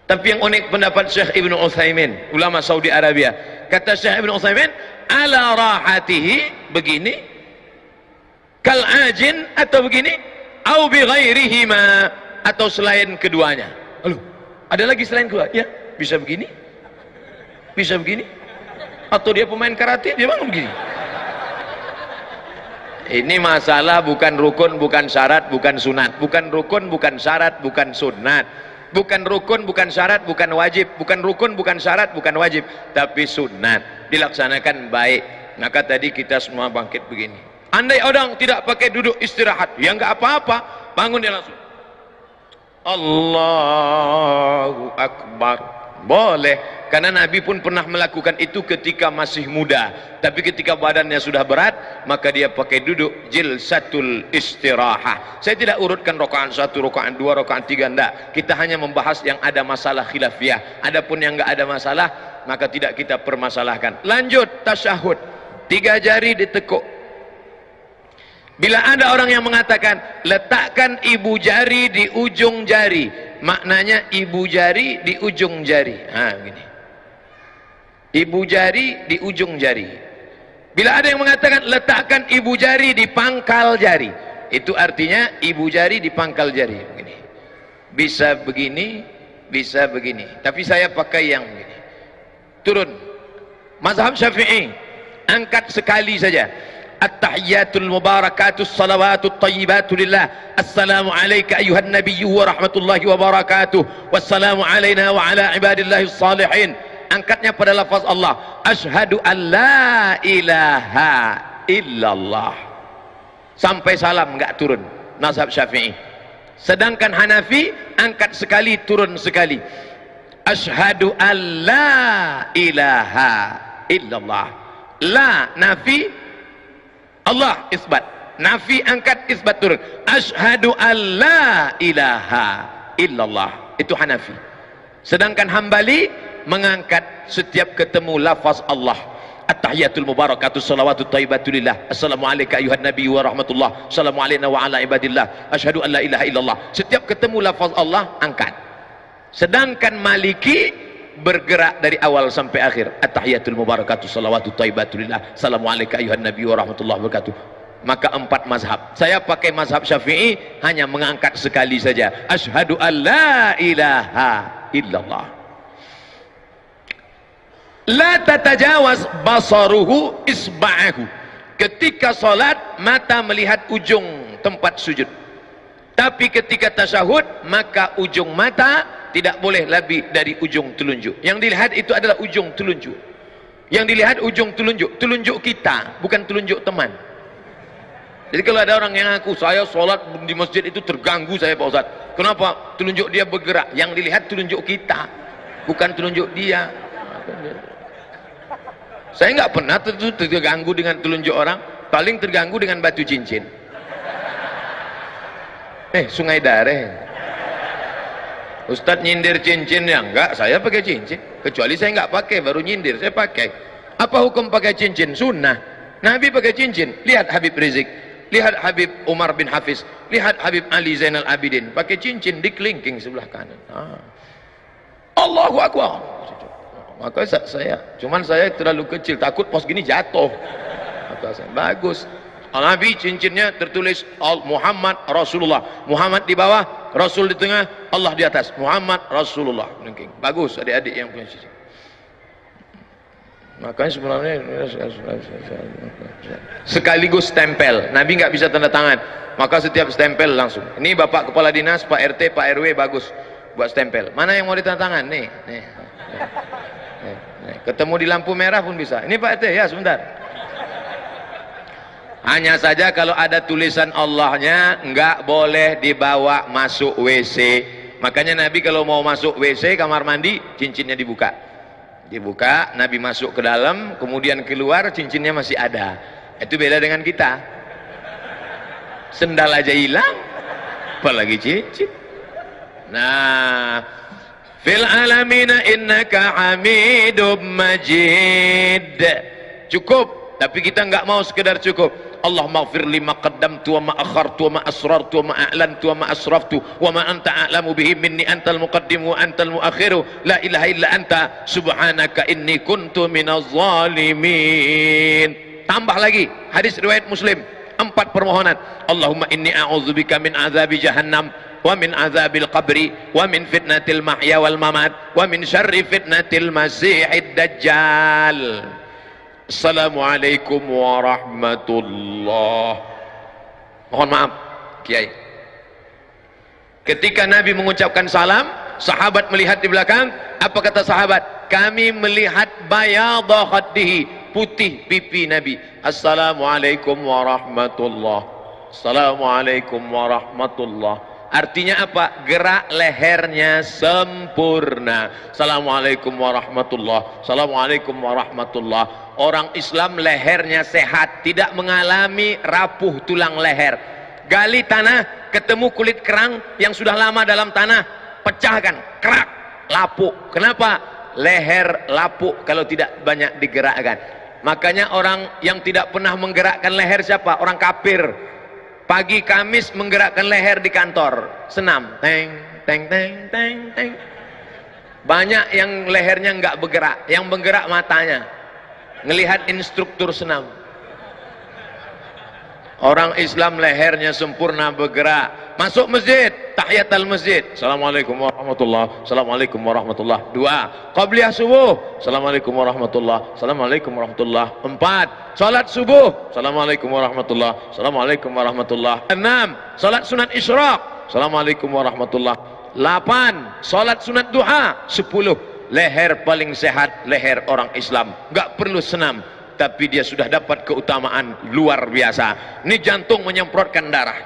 Tapi yang unik pendapat Syekh Ibnu Utsaimin, ulama Saudi Arabia. Kata Syekh Ibnu Utsaimin, ala rahatihi, begini, kal ajin, atau begini, au bi ghairihima, atau selain keduanya. Lalu, ada lagi selain kedua? Ya, bisa begini, bisa begini, atau dia pemain karate, dia bangun begini. Ini masalah bukan rukun, bukan syarat, bukan sunat. Bukan rukun, bukan syarat, bukan sunat. bukan rukun, bukan syarat, bukan wajib, bukan rukun, bukan syarat, bukan wajib, tapi sunat, dilaksanakan baik. Maka tadi kita semua bangkit begini. Andai orang tidak pakai duduk istirahat, ya nggak apa-apa, bangun dia langsung Allahu Akbar, boleh, karena Nabi pun pernah melakukan itu ketika masih muda. Tapi ketika badannya sudah berat, maka dia pakai duduk jilsatul istirahah. Saya tidak urutkan rakaat 1, rakaat 2, rakaat 3, enggak. Kita hanya membahas yang ada masalah khilafiyah. Adapun yang enggak ada masalah, maka tidak kita permasalahkan. Lanjut tasyahud, 3 jari ditekuk. Bila ada orang yang mengatakan letakkan ibu jari di ujung jari, maknanya ibu jari di ujung jari. Gini. Ibu jari di ujung jari. Bila ada yang mengatakan letakkan ibu jari di pangkal jari, itu artinya ibu jari di pangkal jari. Begini. Bisa begini, bisa begini. Tapi saya pakai yang begini. Turun. Mazhab Syafi'i, angkat sekali saja. At-tahiyyatul mubarakatus salawatut tayyibatu lillah. Assalamu alayka ayyuhan nabiyyu wa rahmatullahi wa barakatuh. Wassalamu alayna wa ala ibadillahis salihin. Angkatnya pada lafaz Allah. Asyhadu an la ilaha illallah. Sampai salam enggak turun. Mazhab Syafi'i. Sedangkan Hanafi angkat sekali, turun sekali. Asyhadu an la ilaha illallah. La nafi, Allah isbat, nafi angkat, isbat turun. Asyhadu an la ilaha illallah, itu Hanafi. Sedangkan Hambali mengangkat setiap ketemu lafaz Allah. At-tahiyatul mubarakatus salawatut thayyibatulillah. Assalamu alayka ayyuhan nabiy wa rahmatullah. Assalamu alayna wa ala ibadillah. Asyhadu an la ilaha illallah. Setiap ketemu lafaz Allah angkat. Sedangkan Maliki bergerak dari awal sampai akhir. At-tahiyatul mubarakatuh salawatut thayyibatulillah. Assalamu alayka ayyuhan nabiy wa rahmatullahi wa barakatuh. Maka 4 mazhab. Saya pakai mazhab Syafi'i, hanya mengangkat sekali saja. Asyhadu an la ilaha illallah. La tatajawaz basaruhu isba'ahu. Ketika salat mata melihat ujung tempat sujud. Tapi ketika tasyahud maka ujung mata tidak boleh lebih dari ujung telunjuk. Yang dilihat itu adalah ujung telunjuk. Yang dilihat ujung telunjuk, telunjuk kita, bukan telunjuk teman. Jadi kalau ada orang yang ngaku saya sholat di masjid itu terganggu saya Pak Ustaz. Kenapa? Telunjuk dia bergerak. Yang dilihat telunjuk kita, bukan telunjuk dia. Saya nggak pernah terganggu dengan telunjuk orang. Paling terganggu dengan batu cincin. Sungai Dareh. Ustadz nyindir cincin ya? Enggak, saya pakai cincin. Kecuali saya nggak pakai, baru nyindir. Saya pakai. Apa hukum pakai cincin? Sunnah. Nabi pakai cincin. Lihat Habib Rizik, lihat Habib Umar bin Hafiz, lihat Habib Ali Zainal Abidin pakai cincin di kelingking sebelah kanan. Allahu Akbar. Maka saya terlalu kecil, takut pos gini jatuh. Maka saya, bagus. Nabi cincinnya tertulis Muhammad Rasulullah. Muhammad di bawah, Rasul di tengah, Allah di atas. Muhammad Rasulullah. Bagus adik-adik yang punya cincin. Makanya sebenarnya sekaligus stempel. Nabi nggak bisa tanda tangan, maka setiap stempel langsung. Ini Bapak Kepala Dinas, Pak RT, Pak RW, bagus buat stempel. Mana yang mau ditanda tangan? Nih. Ketemu di lampu merah pun bisa. Ini Pak RT ya, sebentar. Hanya saja kalau ada tulisan Allahnya nggak boleh dibawa masuk WC. Makanya Nabi kalau mau masuk WC, kamar mandi, cincinnya dibuka. Dibuka, Nabi masuk ke dalam, kemudian keluar, cincinnya masih ada. Itu beda dengan kita. Sendal aja hilang, apalagi cincin. Nah, fil alamina innaka hamidum majid. Cukup, tapi kita nggak mau sekedar cukup. Allah maghfir lima qaddamtu wa ma akhartu wa ma asrartu wa ma a'lantu wa ma asraftu wa ma anta a'lamu bihi minni antal muqaddimu wa antal muakhiru la ilaha illa anta subhanaka inni kuntu minaz zalimin. Tambah lagi hadis riwayat Muslim, 4 permohonan. Allahumma inni a'udzubika min azabi jahannam wa min azabil qabri wa min fitnatil mahya wal mamat wa min syarri fitnatil masihid dajjal. Assalamualaikum warahmatullah. Mohon maaf Kiai, ketika Nabi mengucapkan salam, Sahabat melihat di belakang, apa kata sahabat? Kami melihat bayadha khaddihi, putih pipi Nabi. Assalamualaikum warahmatullah. Assalamualaikum warahmatullah. Artinya apa? Gerak lehernya sempurna. Assalamualaikum warahmatullah. Assalamualaikum warahmatullah. Orang Islam lehernya sehat, tidak mengalami rapuh tulang leher. Gali tanah, ketemu kulit kerang yang sudah lama dalam tanah, pecahkan, kerak, lapuk. Kenapa? Leher lapuk kalau tidak banyak digerakkan. Makanya orang yang tidak pernah menggerakkan leher siapa? Orang kafir. Pagi Kamis menggerakkan leher di kantor, senam, teng teng teng teng teng. Banyak yang lehernya nggak bergerak, yang bergerak matanya, ngelihat instruktur senam. Orang Islam lehernya sempurna bergerak. Masuk masjid, tahiyatul masjid. Assalamualaikum warahmatullah. Assalamualaikum warahmatullah. 2. Qabliyah subuh. Assalamualaikum warahmatullah. Assalamualaikum warahmatullah. 4. Salat subuh. Assalamualaikum warahmatullah. Assalamualaikum warahmatullah. 6. Salat sunat isyraq. Assalamualaikum warahmatullah. 8. Salat sunat duha. 10. Leher paling sehat, leher orang Islam. Enggak perlu senam, tapi dia sudah dapat keutamaan luar biasa. Ini jantung menyemprotkan darah,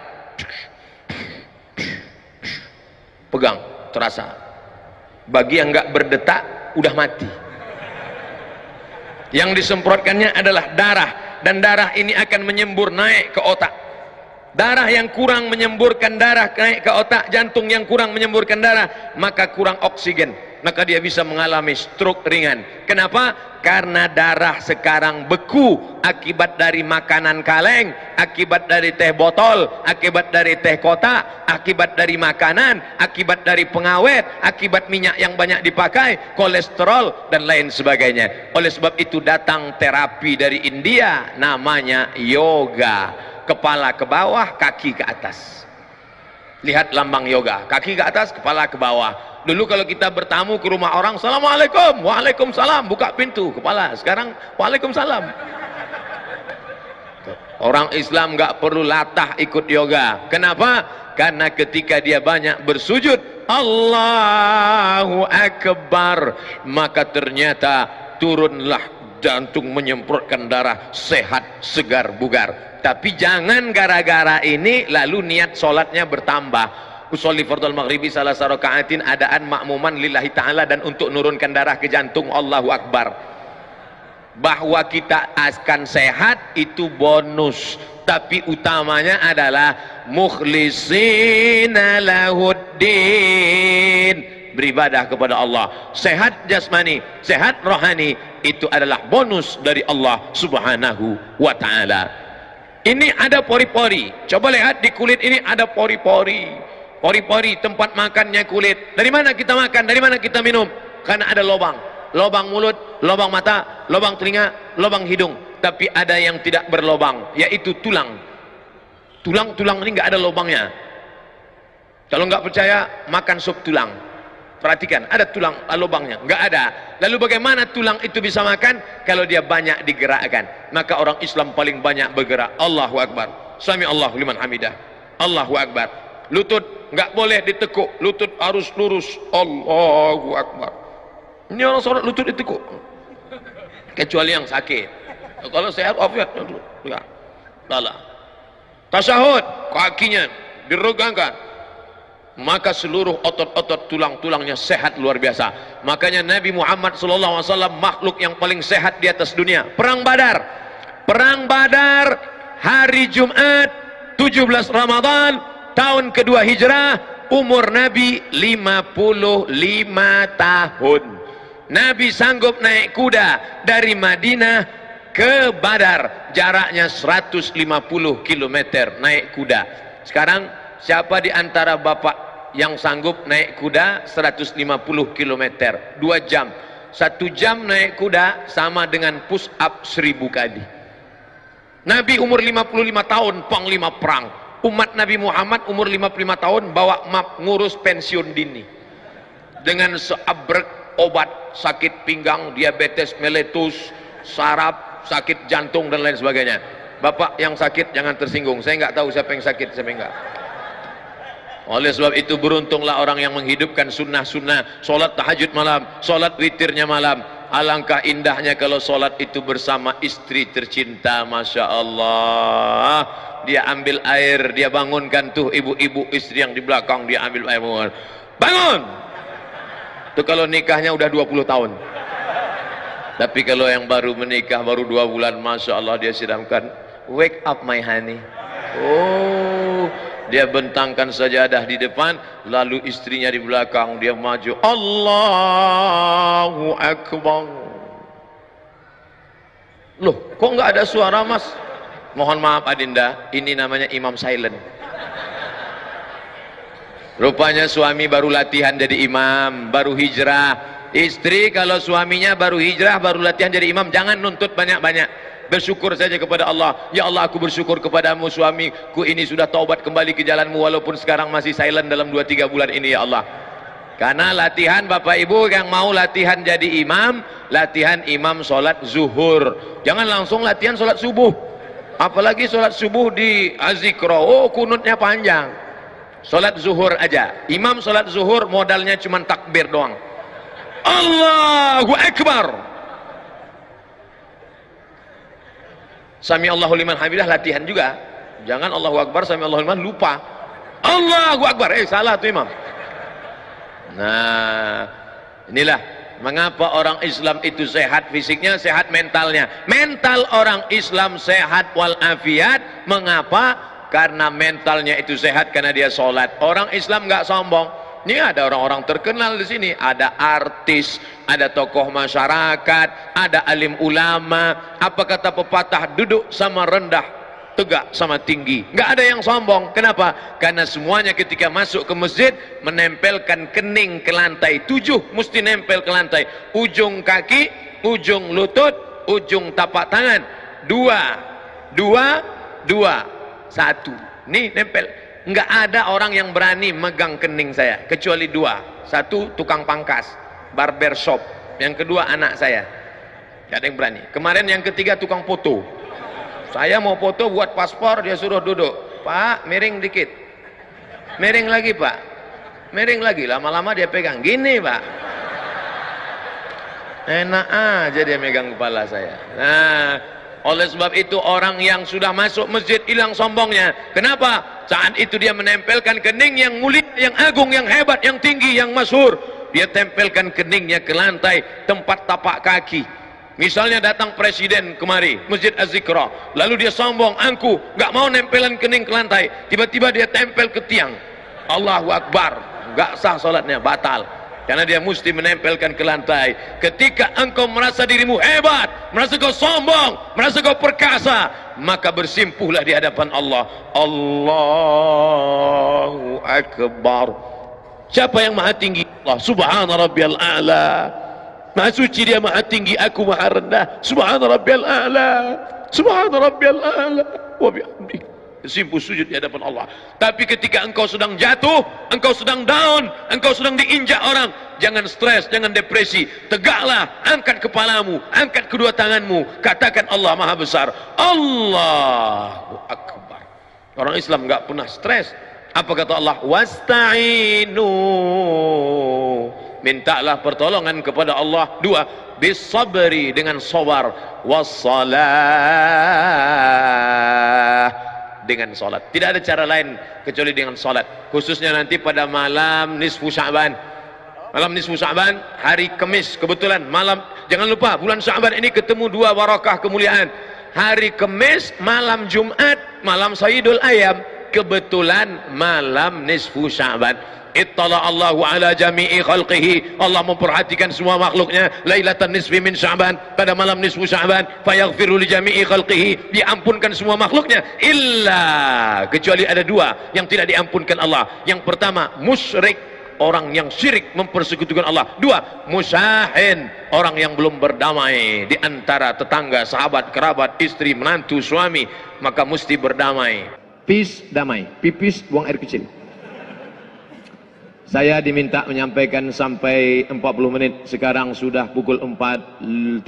pegang, terasa. Bagi yang nggak berdetak udah mati. Yang disemprotkannya adalah darah, dan darah ini akan menyembur naik ke otak. Darah yang kurang menyemburkan darah naik ke otak, jantung yang kurang menyemburkan darah, maka kurang oksigen, maka dia bisa mengalami stroke ringan. Kenapa? Karena darah sekarang beku akibat dari makanan kaleng, akibat dari teh botol, akibat dari teh kotak, akibat dari makanan, akibat dari pengawet, akibat minyak yang banyak dipakai, kolesterol dan lain sebagainya. Oleh sebab itu datang terapi dari India, namanya yoga. Kepala ke bawah, kaki ke atas. Lihat lambang yoga, kaki ke atas, kepala ke bawah. Dulu kalau kita bertamu ke rumah orang, Assalamualaikum, Waalaikumsalam, buka pintu, kepala. Sekarang Waalaikumsalam. Orang Islam nggak perlu latah ikut yoga. Kenapa? Karena ketika dia banyak bersujud, Allahu Akbar, maka ternyata turunlah jantung, menyemprotkan darah, sehat, segar, bugar. Tapi jangan gara-gara ini lalu niat sholatnya bertambah. Usolli fardhal maghribi salah sarakaatin adaan makmuman lillahi ta'ala, dan untuk nurunkan darah ke jantung. Allahu Akbar. Bahwa kita akan sehat itu bonus, tapi utamanya adalah mukhlisina lahuddin, beribadah kepada Allah. Sehat jasmani, sehat rohani, itu adalah bonus dari Allah subhanahu wa ta'ala. Ini ada pori-pori. Coba lihat di kulit ini ada pori-pori. Pori-pori tempat makannya kulit. Dari mana kita makan? Dari mana kita minum? Karena ada lubang. Lubang mulut, lubang mata, lubang telinga, lubang hidung. Tapi ada yang tidak berlubang, yaitu tulang. Tulang ini nggak ada lubangnya. Kalau nggak percaya, makan sup tulang. Perhatikan, ada tulang lubangnya? Nggak ada. Lalu bagaimana tulang itu bisa makan? Kalau dia banyak digerakkan. Maka orang Islam paling banyak bergerak. Allahu Akbar. Sami Allahu liman hamidah. Allahu Akbar. Lutut nggak boleh ditekuk, lutut harus lurus. Allahu Akbar. Ini orang sholat lutut ditekuk, kecuali yang sakit. Kalau sehat afiat, ya. Lala. Tasyahud, kakinya diregangkan, maka seluruh otot-otot tulang-tulangnya sehat luar biasa. Makanya Nabi Muhammad SAW makhluk yang paling sehat di atas dunia. Perang Badar, hari Jumat 17 Ramadan tahun kedua hijrah, umur Nabi 55 tahun. Nabi sanggup naik kuda dari Madinah ke Badar, jaraknya 150 km naik kuda. Sekarang siapa di antara bapak yang sanggup naik kuda 150 km 2 jam? 1 jam naik kuda sama dengan push up 1000 kali. Nabi umur 55 tahun panglima perang. Umat Nabi Muhammad umur 55 tahun bawa map ngurus pensiun dini dengan seabrek obat sakit pinggang, diabetes meletus, saraf, sakit jantung dan lain sebagainya. Bapak yang sakit jangan tersinggung, saya nggak tahu siapa yang sakit, siapa yang enggak. Oleh sebab itu beruntunglah orang yang menghidupkan sunnah-sunnah, solat tahajud malam, solat witirnya malam. Alangkah indahnya kalau solat itu bersama istri tercinta. Masya Allah, dia ambil air, dia bangunkan tuh ibu-ibu istri yang di belakang, dia ambil air, bangun. Itu kalau nikahnya udah 20 tahun. Tapi kalau yang baru menikah baru 2 bulan, Masya Allah, dia siramkan, wake up my honey. Oh, dia bentangkan sajadah di depan, lalu istrinya di belakang, dia maju, Allahu Akbar. Loh, kok nggak ada suara, Mas? Mohon maaf Adinda, ini namanya imam silent. Rupanya suami baru latihan jadi imam, baru hijrah. Istri kalau suaminya baru hijrah, baru latihan jadi imam, jangan nuntut banyak-banyak. Bersyukur saja kepada Allah. Ya Allah, aku bersyukur kepadamu, suamiku ini sudah taubat kembali ke jalanmu, walaupun sekarang masih silent dalam 2-3 bulan ini, ya Allah. Karena latihan Bapak Ibu yang mau latihan jadi imam, latihan imam sholat zuhur, jangan langsung latihan sholat subuh. Apalagi sholat subuh di azikro, oh kunutnya panjang. Sholat zuhur aja, imam sholat zuhur modalnya cuma takbir doang, Allahu Akbar. Sami Allahu liman hamidah latihan juga. Jangan Allahu Akbar, Sami Allahu liman, lupa Allahu Akbar, salah tuh imam. Nah, inilah mengapa orang Islam itu sehat fisiknya, sehat mentalnya. Mental orang Islam sehat walafiat. Mengapa? Karena mentalnya itu sehat, karena dia sholat. Orang Islam nggak sombong. Ini ada orang-orang terkenal di sini, ada artis, ada tokoh masyarakat, ada alim ulama. Apa kata pepatah, duduk sama rendah, tegak sama tinggi. Nggak ada yang sombong. Kenapa? Karena semuanya ketika masuk ke masjid menempelkan kening ke lantai. 7 mesti nempel ke lantai. Ujung kaki, ujung lutut, ujung tapak tangan. 2, 1. Nih nempel. Nggak ada orang yang berani megang kening saya kecuali 2. 1 tukang pangkas, barber shop. Yang kedua anak saya. Nggak ada yang berani. Kemarin yang ketiga tukang foto. Saya mau foto buat paspor, dia suruh duduk. Pak, miring dikit. Miring lagi, Pak. Miring lagi. Lama-lama dia pegang. Gini, Pak. Enak aja dia megang kepala saya. Nah, oleh sebab itu orang yang sudah masuk masjid hilang sombongnya. Kenapa? Saat itu dia menempelkan kening yang mulia, yang agung, yang hebat, yang tinggi, yang masyhur. Dia tempelkan keningnya ke lantai tempat tapak kaki. Misalnya datang presiden kemari, Masjid Az-Zikra, lalu dia sombong, angku, nggak mau nempelan kening ke lantai, tiba-tiba dia tempel ke tiang. Allahu Akbar, nggak sah salatnya, batal. Karena dia mesti menempelkan ke lantai. Ketika engkau merasa dirimu hebat, merasa kau sombong, merasa kau perkasa, maka bersimpuhlah di hadapan Allah. Allahu Akbar. Siapa yang maha tinggi? Allah. Subhana rabbiyal a'la. Maha suci dia, maha tinggi, aku maha rendah. Subhana rabbiyal a'la. Subhana rabbiyal a'la. Wa bihamdihi. Simpuh sujud di hadapan Allah. Tapi ketika engkau sedang jatuh, engkau sedang down, engkau sedang diinjak orang, jangan stres, jangan depresi. Tegaklah, angkat kepalamu, angkat kedua tanganmu, katakan Allah Maha Besar. Allahu Akbar. Orang Islam nggak pernah stres. Apa kata Allah? Wasta'inu. Mintalah pertolongan kepada Allah. 2, bisabri, dengan sabar, wassalah, dengan sholat. Tidak ada cara lain kecuali dengan sholat. Khususnya nanti pada malam nisfu Sya'ban. Malam nisfu Sya'ban, hari Kamis, kebetulan malam, jangan lupa bulan Sya'ban ini ketemu 2 barakah kemuliaan. Hari Kamis, malam Jumat, malam Sayyidul Ayam, kebetulan malam nisfu Sya'ban. Ittala Allahu ala jami'i khalqihi. Allah memperhatikan semua makhluknya. Lailatan nisfi min Sya'ban, pada malam nisfu Sya'ban, fayaghfiru li jami'i khalqihi, diampunkan semua makhluknya, illa, kecuali ada 2 yang tidak diampunkan Allah. Yang pertama, musyrik, orang yang syirik mempersekutukan Allah. 2, musyahin, orang yang belum berdamai di antara tetangga, sahabat, kerabat, istri, menantu, suami, maka mesti berdamai. Peace, damai. Pipis, buang air kecil. Saya diminta menyampaikan sampai 40 menit. Sekarang sudah pukul 4.30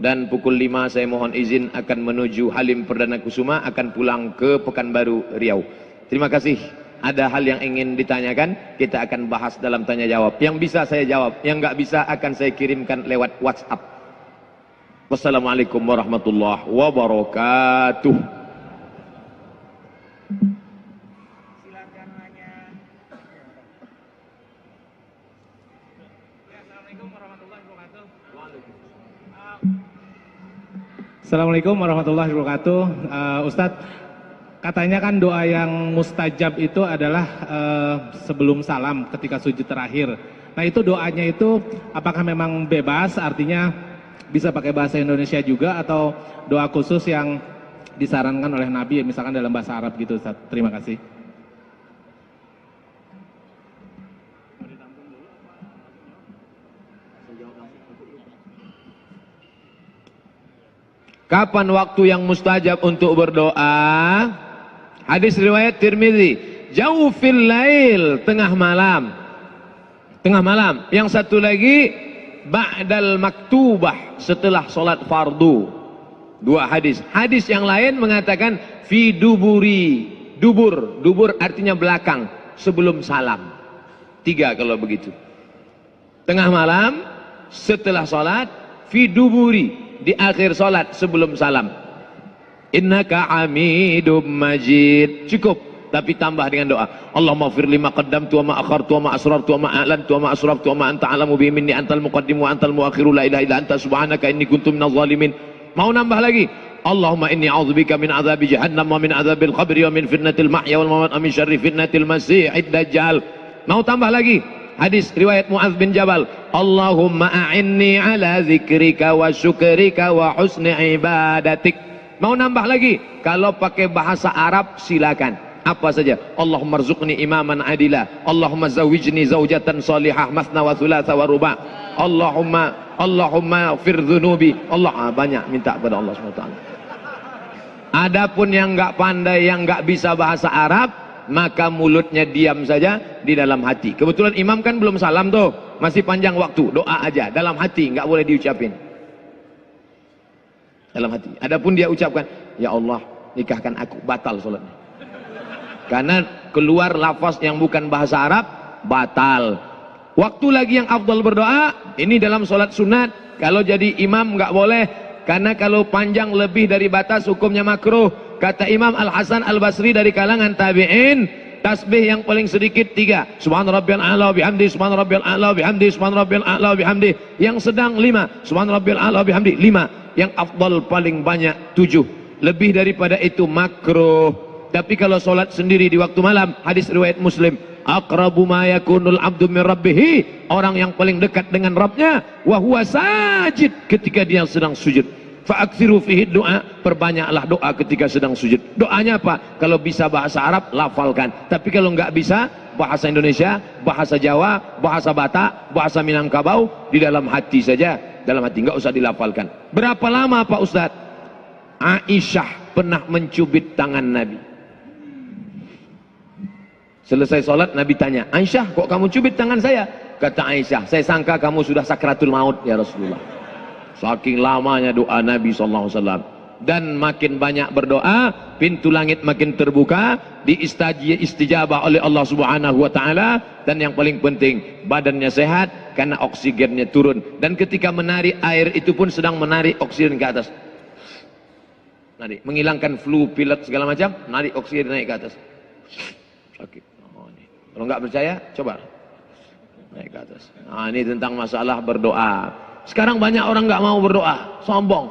dan pukul 5 saya mohon izin akan menuju Halim Perdana Kusuma, akan pulang ke Pekanbaru, Riau. Terima kasih. ada hal yang ingin ditanyakan, kita akan bahas dalam tanya jawab. Yang bisa saya jawab, yang nggak bisa akan saya kirimkan lewat WhatsApp. Wassalamualaikum warahmatullahi wabarakatuh. Silakan nanya. Assalamualaikum warahmatullahi wabarakatuh. Assalamualaikum warahmatullahi wabarakatuh. Ustadz, katanya kan doa yang mustajab itu adalah sebelum salam ketika sujud terakhir. Nah itu doanya itu apakah memang bebas, artinya bisa pakai bahasa Indonesia juga, atau doa khusus yang disarankan oleh Nabi misalkan dalam bahasa Arab gitu, Ustaz? Terima kasih. Kapan waktu yang mustajab untuk berdoa? Hadis riwayat Tirmidzi, jaufil lail, tengah malam. Tengah malam. Yang satu lagi, ba'dal maktubah, setelah solat fardu. Dua hadis. Hadis yang lain mengatakan fi duburi. Dubur, dubur artinya belakang, sebelum salam. Tiga kalau begitu. Tengah malam, setelah solat, fi duburi, di akhir solat sebelum salam. Innaka hamidum majid. Cukup, tapi tambah dengan doa. Allahumma fir lima qaddamtu wa ma akhartu wa ma asrartu wa ma a'lantu wa ma asraftu wa ma anta alamu bihi minni antal muqaddim wa antal muakhiru la ilaha illa anta subhanaka inni kuntu minadh zalimin. Mau nambah lagi? Allahumma inni a'udzubika min adzabi jahannam wa min adzabil qabri wa min fitnatil mahya wal mamat wa min syarri fitnatil masiihid dajjal. Mau tambah lagi? Hadis riwayat Mu'adz bin Jabal, Allahumma a'inni ala zikrika wa syukrika wa husni ibadatik. Mau nambah lagi? Kalau pakai bahasa Arab silakan. Apa saja? Allahumma rzuqni imaman adila, Allahumma zawijni zaujatan salihah masna wa thulatha wa ruba', Allahumma fir dhunubi. Allah banyak minta kepada Allah SWT. Adapun yang enggak pandai, yang enggak bisa bahasa Arab, maka mulutnya diam saja di dalam hati. Kebetulan imam kan belum salam tuh, masih panjang waktu, doa aja dalam hati, nggak boleh diucapin. Dalam hati. Adapun dia ucapkan, ya Allah nikahkan aku, batal sholatnya. Karena keluar lafaz yang bukan bahasa Arab, batal. Waktu lagi yang afdal berdoa, ini dalam sholat sunat. Kalau jadi imam nggak boleh, karena kalau panjang lebih dari batas hukumnya makruh. Kata Imam Al-Hasan Al-Basri dari kalangan tabi'in, tasbih yang paling sedikit 3. Subhan rabbiyal a'la bihamdi, subhan rabbiyal a'la bihamdi, subhan rabbiyal a'la bihamdi. Yang sedang 5, subhan rabbiyal a'la bihamdi 5. Yang afdal paling banyak 7. Lebih daripada itu makruh. Tapi kalau solat sendiri di waktu malam, hadis riwayat Muslim, aqrabu ma yakunul abdu min rabbih, orang yang paling dekat dengan Rabbnya, wa huwa sajid, ketika dia sedang sujud. Fa'aksiru fihi doa, perbanyaklah doa ketika sedang sujud. Doanya apa? Kalau bisa bahasa Arab, lafalkan. Tapi kalau nggak bisa, bahasa Indonesia, bahasa Jawa, bahasa Batak, bahasa Minangkabau, di dalam hati saja. Dalam hati, nggak usah dilafalkan. Berapa lama Pak Ustadz? Aisyah pernah mencubit tangan Nabi. Selesai sholat, Nabi tanya, Aisyah, kok kamu cubit tangan saya? Kata Aisyah, saya sangka kamu sudah sakratul maut ya Rasulullah. Saking lamanya doa Nabi SAW. Dan makin banyak berdoa, pintu langit makin terbuka, diistijabah oleh Allah Subhanahu wa Ta'ala. Dan yang paling penting, badannya sehat karena oksigennya turun. Dan ketika menarik air itu pun sedang menarik oksigen ke atas. Narik, menghilangkan flu, pilek segala macam, narik oksigen naik ke atas. Sakit. Oh, ini. Kalau nggak percaya, coba naik ke atas. Nah, ini tentang masalah berdoa. Sekarang banyak orang nggak mau berdoa, sombong.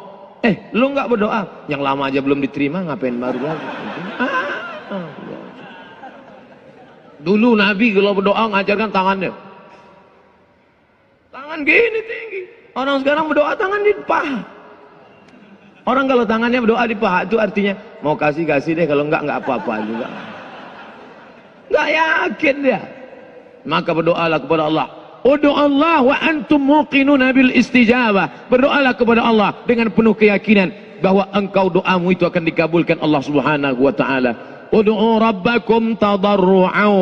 Lu nggak berdoa, yang lama aja belum diterima, ngapain baru lagi? Dulu Nabi kalau berdoa ngajarkan tangannya, tangan gini tinggi. Orang sekarang berdoa tangan di paha. Orang kalau tangannya berdoa di paha itu artinya mau kasih deh, kalau nggak apa-apa juga. Nggak yakin dia. Maka berdoalah kepada Allah. Udu'allah wa antum muqinuna bil istijabah. Berdoalah kepada Allah dengan penuh keyakinan bahwa engkau doamu itu akan dikabulkan Allah Subhanahu wa Ta'ala. Udu'u rabbakum tadarru'an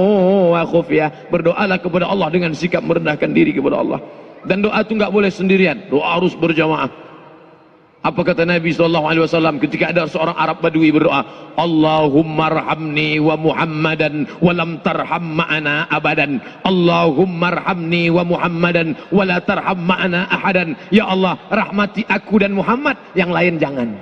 wa khufyah. Berdoalah kepada Allah dengan sikap merendahkan diri kepada Allah. Dan doa itu enggak boleh sendirian, doa harus berjamaah. Apa kata Nabi SAW ketika ada seorang Arab Badui berdoa, Allahumma arhamni wa Muhammadan wa lam tarham ma'ana abadan. Allahumma arhamni wa Muhammadan wa la tarham ma'ana ahadan. Ya Allah, rahmati aku dan Muhammad, yang lain jangan.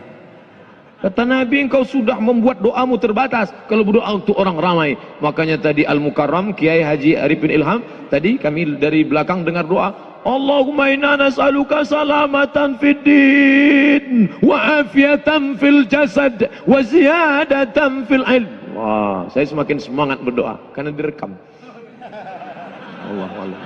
Kata Nabi, engkau sudah membuat doamu terbatas kalau berdoa untuk orang ramai. Makanya tadi Al-Mukarram Kiai Haji Arifin Ilham, tadi kami dari belakang dengar doa, Allahumma inna nas'aluka salamatan fid din wa afiatan fil jasad wa ziyadatan fil ilm. Wah, saya semakin semangat berdoa karena direkam. Allah.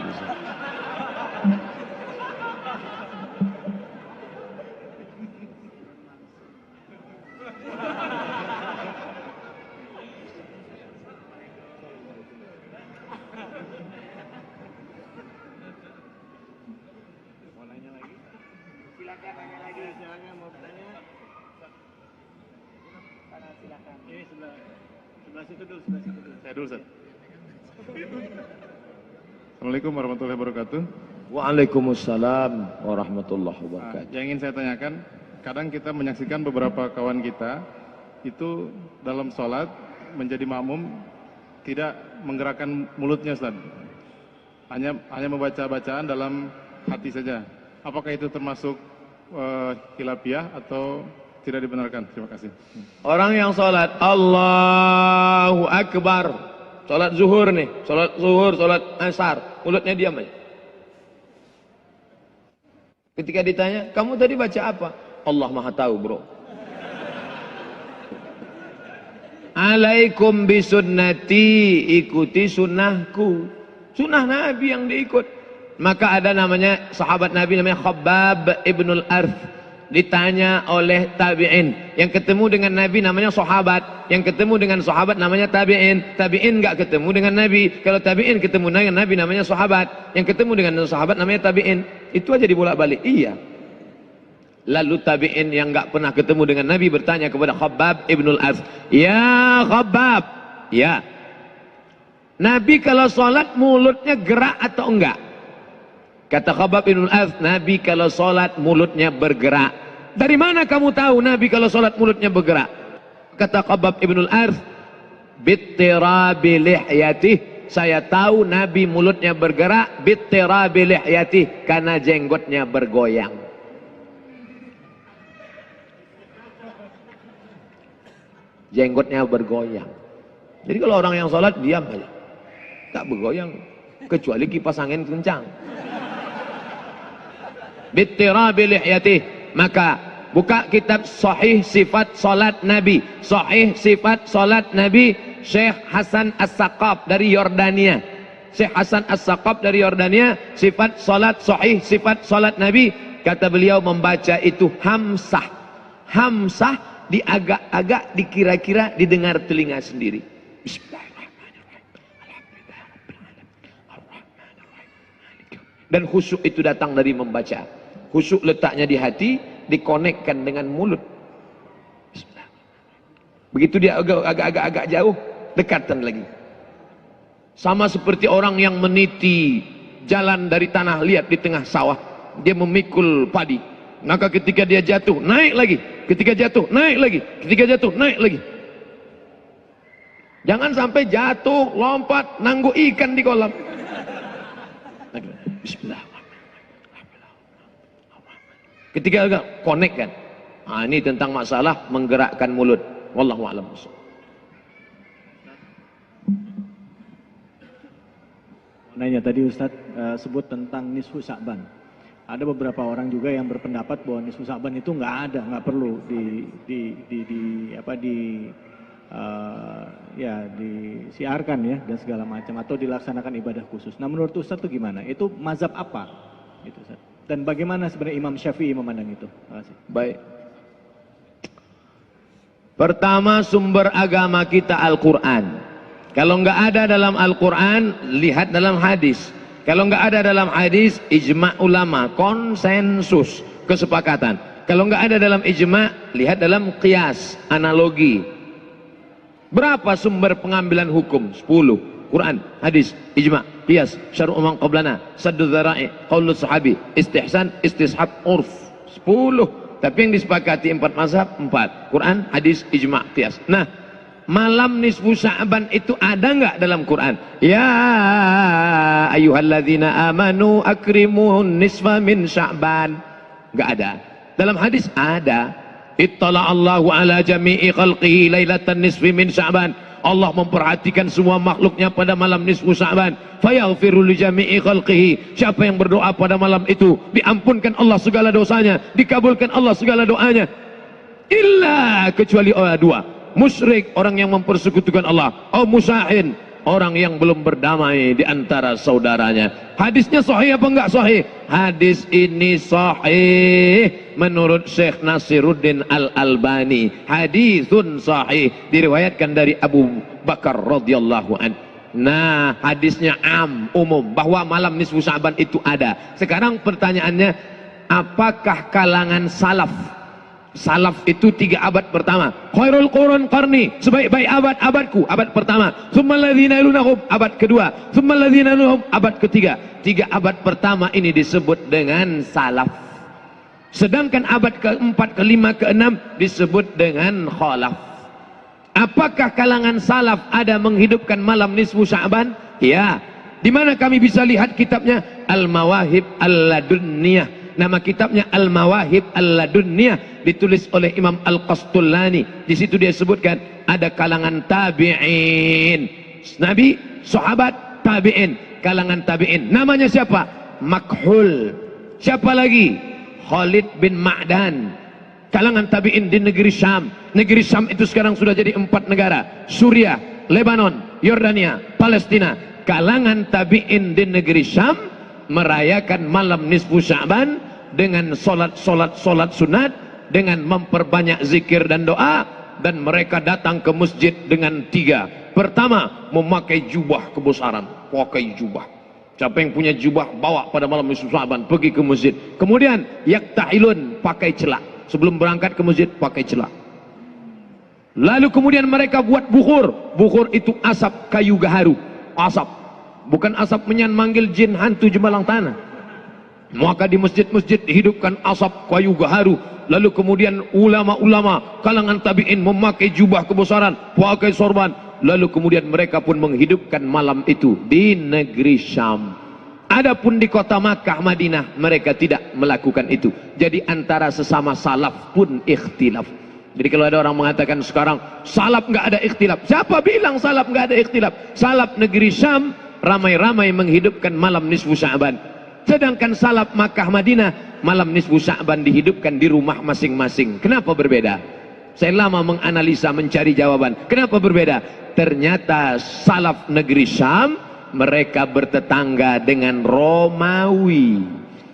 Saya dulu, Ustaz. Assalamualaikum warahmatullahi wabarakatuh. Waalaikumsalam warahmatullahi wabarakatuh. Yang ingin saya tanyakan, kadang kita menyaksikan beberapa kawan kita itu dalam sholat menjadi makmum tidak menggerakkan mulutnya, Ustaz. Hanya membaca bacaan dalam hati saja. Apakah itu termasuk khilafiyah atau tidak dibenarkan? Terima kasih. Orang yang sholat Allahu Akbar, sholat zuhur nih, sholat asar, mulutnya diam aja. Ketika ditanya, kamu tadi baca apa? Allah Maha tahu, bro. Alaikum bisunnati, ikuti sunnahku. Sunnah Nabi yang diikut. Maka ada namanya sahabat Nabi namanya Khabbab ibnul Arth. Ditanya oleh tabi'in, yang ketemu dengan Nabi namanya sahabat, yang ketemu dengan sahabat namanya tabi'in. Tabi'in enggak ketemu dengan Nabi. Kalau tabi'in ketemu dengan Nabi namanya sahabat, yang ketemu dengan sahabat namanya tabi'in. Itu aja dibolak-balik. Iya. Lalu tabi'in yang enggak pernah ketemu dengan Nabi bertanya kepada Khabbab ibnul Arth, ya Khabbab, ya, Nabi kalau sholat mulutnya gerak atau enggak? Kata Khabbab ibnul Arth, Nabi kalau sholat mulutnya bergerak. Dari mana kamu tahu Nabi kalau sholat mulutnya bergerak? Kata Khabbab ibnul Arth, bittirabi lihyatih, saya tahu Nabi mulutnya bergerak bittirabi lihyatih, karena jenggotnya bergoyang. Jenggotnya bergoyang. Jadi kalau orang yang sholat diam aja, tak bergoyang, kecuali kipas angin kencang. Bittirabi lihyatih. Maka buka kitab Sahih Sifat Salat Nabi, Sahih Sifat Salat Nabi, Syekh Hasan As-Saqaf dari Yordania. Syekh Hasan As-Saqaf dari Yordania, sifat salat Sahih Sifat Salat Nabi. Kata beliau, membaca itu hamsah. Hamsah diagak-agak, dikira-kira, didengar telinga sendiri. Dan khusyuk itu datang dari membaca. Khusyuk letaknya di hati, dikonekkan dengan mulut. Begitu dia agak jauh, dekatan lagi. Sama seperti orang yang meniti jalan dari tanah liat di tengah sawah. Dia memikul padi. Maka ketika dia jatuh, naik lagi. Ketika jatuh, naik lagi. Ketika jatuh, naik lagi. Jangan sampai jatuh, lompat, nanggu ikan di kolam. Bismillah. Ketika agak connect kan, ini tentang masalah menggerakkan mulut. Wallahu a'lam. Nanya tadi Ustadz sebut tentang nisfu Sya'ban. Ada beberapa orang juga yang berpendapat bahwa nisfu Sya'ban itu nggak ada, nggak perlu disiarkan ya dan segala macam, atau dilaksanakan ibadah khusus. Nah menurut Ustadz itu gimana? Itu mazhab apa? Itu Ustadz. Dan bagaimana sebenarnya Imam Syafi'i memandang itu? Terima kasih. Baik. Pertama, sumber agama kita Al-Quran. Kalau nggak ada dalam Al-Quran, lihat dalam hadis. Kalau nggak ada dalam hadis, ijma' ulama, konsensus, kesepakatan. Kalau nggak ada dalam ijma', lihat dalam qiyas, analogi. Berapa sumber pengambilan hukum? 10. Quran, hadis, ijma', qiyas, syar'u man qablana, saddu dzara'i, qaulus sahabi, istihsan, istishab, urf. 10. Tapi yang disepakati 4 mazhab 4. Quran, hadis, ijma', qiyas. Nah, malam nisfu Sya'ban itu ada nggak dalam Quran? Ya ayyuhalladzina amanu akrimun nisfa min Sya'ban. Nggak ada. Dalam hadis ada. Ittala'allahu ala jami'i khalqihi lailatan nisfi min Sya'ban. Allah memperhatikan semua makhluknya pada malam nisfu Sya'ban. Fayaghfiru li jami'i khalqihi. Siapa yang berdoa pada malam itu, diampunkan Allah segala dosanya, dikabulkan Allah segala doanya. Illa, kecuali dua. Musyrik, orang yang mempersekutukan Allah. Musahin, orang yang belum berdamai di antara saudaranya. Hadisnya sahih apa enggak sahih? Hadis ini sahih menurut Syekh Nasiruddin Al-Albani. Hadisun sahih, diriwayatkan dari Abu Bakar radhiyallahu an. Nah, hadisnya umum bahwa malam nisfu Sya'ban itu ada. Sekarang pertanyaannya, apakah kalangan salaf? Salaf itu 3 abad pertama. Khairul qurun qarni, sebaik-baik abadku, abad pertama. Tsummal ladzina yalunahum, abad kedua. Tsummal ladzina yalunahum, abad ketiga. 3 abad pertama ini disebut dengan salaf. Sedangkan abad keempat, kelima, keenam disebut dengan khalaf. Apakah kalangan salaf ada menghidupkan malam nisfu Sya'ban? Ya. Di mana kami bisa lihat kitabnya? Al-Mawahib Al-Ladunniyah. Nama kitabnya Al-Mawahib Al-Ladunniyah, ditulis oleh Imam Al-Qastullani. Di situ dia sebutkan ada kalangan tabi'in. Nabi, sahabat, tabi'in. Kalangan tabi'in. Namanya siapa? Makhul. Siapa lagi? Khalid bin Ma'dan. Kalangan tabi'in di negeri Syam. Negeri Syam itu sekarang sudah jadi 4 negara. Suriah, Lebanon, Yordania, Palestina. Kalangan tabi'in di negeri Syam merayakan malam nisfu Sya'ban dengan solat sunat, dengan memperbanyak zikir dan doa, dan mereka datang ke masjid dengan 3. Pertama, memakai jubah kebesaran, pakai jubah. Siapa yang punya jubah bawa pada malam nisfu Sya'ban, pergi ke masjid. Kemudian yaktahilun, pakai celak. Sebelum berangkat ke masjid pakai celak. Lalu kemudian mereka buat bukhur. Bukhur itu asap kayu gaharu, asap. Bukan asap menyan manggil jin hantu jembalang tanah. Maka di masjid-masjid dihidupkan asap kayu gaharu. Lalu kemudian ulama-ulama kalangan tabi'in memakai jubah kebesaran, pakai sorban. Lalu kemudian mereka pun menghidupkan malam itu di negeri Syam. Adapun di kota Makkah, Madinah, mereka tidak melakukan itu. Jadi antara sesama salaf pun ikhtilaf. Jadi kalau ada orang mengatakan sekarang salaf nggak ada ikhtilaf, siapa bilang salaf nggak ada ikhtilaf? Salaf negeri Syam ramai-ramai menghidupkan malam nisfu Sya'ban. Sedangkan salaf Makkah Madinah, malam nisfu Sya'ban dihidupkan di rumah masing-masing. Kenapa berbeda? Saya lama menganalisa, mencari jawaban. Kenapa berbeda? Ternyata salaf negeri Syam, mereka bertetangga dengan Romawi.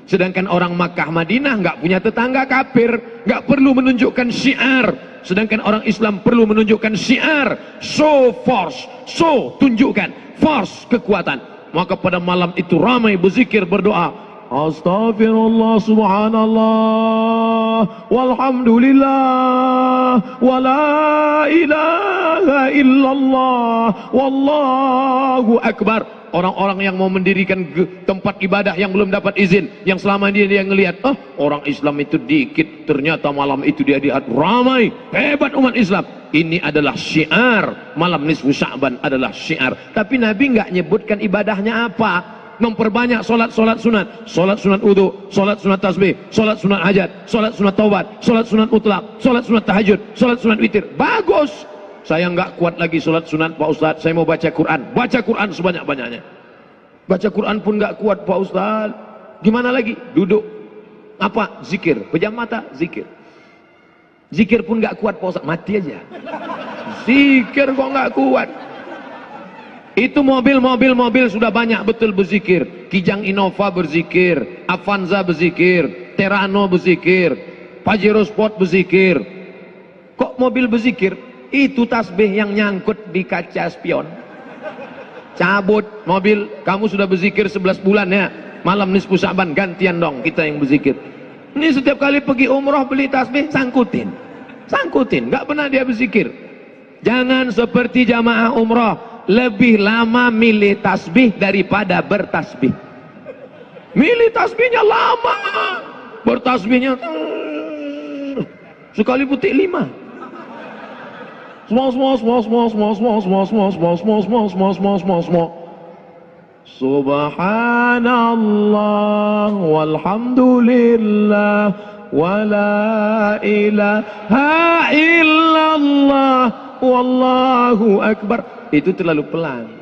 Sedangkan orang Makkah Madinah nggak punya tetangga kafir, nggak perlu menunjukkan syiar. Sedangkan orang Islam perlu menunjukkan syiar. Show force, show, tunjukkan force, kekuatan. Maka pada malam itu ramai berzikir, berdoa. Astaghfirullah, subhanallah, walhamdulillah, wala ilaha illallah, wallahu akbar. Orang-orang yang mau mendirikan tempat ibadah yang belum dapat izin, yang selama ini dia ngelihat, orang Islam itu dikit, ternyata malam itu dia lihat ramai, hebat umat Islam. Ini adalah syiar, malam nisfu Sya'ban adalah syiar. Tapi Nabi nggak nyebutkan ibadahnya apa. Memperbanyak solat sunat, solat sunat wudu, solat sunat tasbih, solat sunat hajat, solat sunat taubat, solat sunat mutlak, solat sunat tahajud, solat sunat witir. Bagus. Saya nggak kuat lagi solat sunat Pak Ustadz, saya mau baca Quran. Baca Quran sebanyak-banyaknya. Baca Quran pun nggak kuat Pak Ustadz. Gimana lagi? Duduk. Apa? Zikir. Pejam mata, zikir. Zikir pun nggak kuat Pak Ustadz, mati aja. Zikir kok nggak kuat. Itu mobil sudah banyak betul berzikir. Kijang Innova berzikir, Avanza berzikir, Terano berzikir, Pajero Sport berzikir. Kok mobil berzikir? Itu tasbih yang nyangkut di kaca spion. Cabut mobil, kamu sudah berzikir 11 bulan ya. Malam nisfu Sya'ban gantian dong kita yang berzikir. Ini setiap kali pergi umroh beli tasbih sangkutin, nggak pernah dia berzikir. Jangan seperti jamaah umroh, lebih lama milih tasbih daripada bertasbih. Milih tasbihnya lama, bertasbihnya Sekali petik 5. Subhanallah walhamdulillah wala ilaha illallah wallahu akbar. Itu terlalu pelan.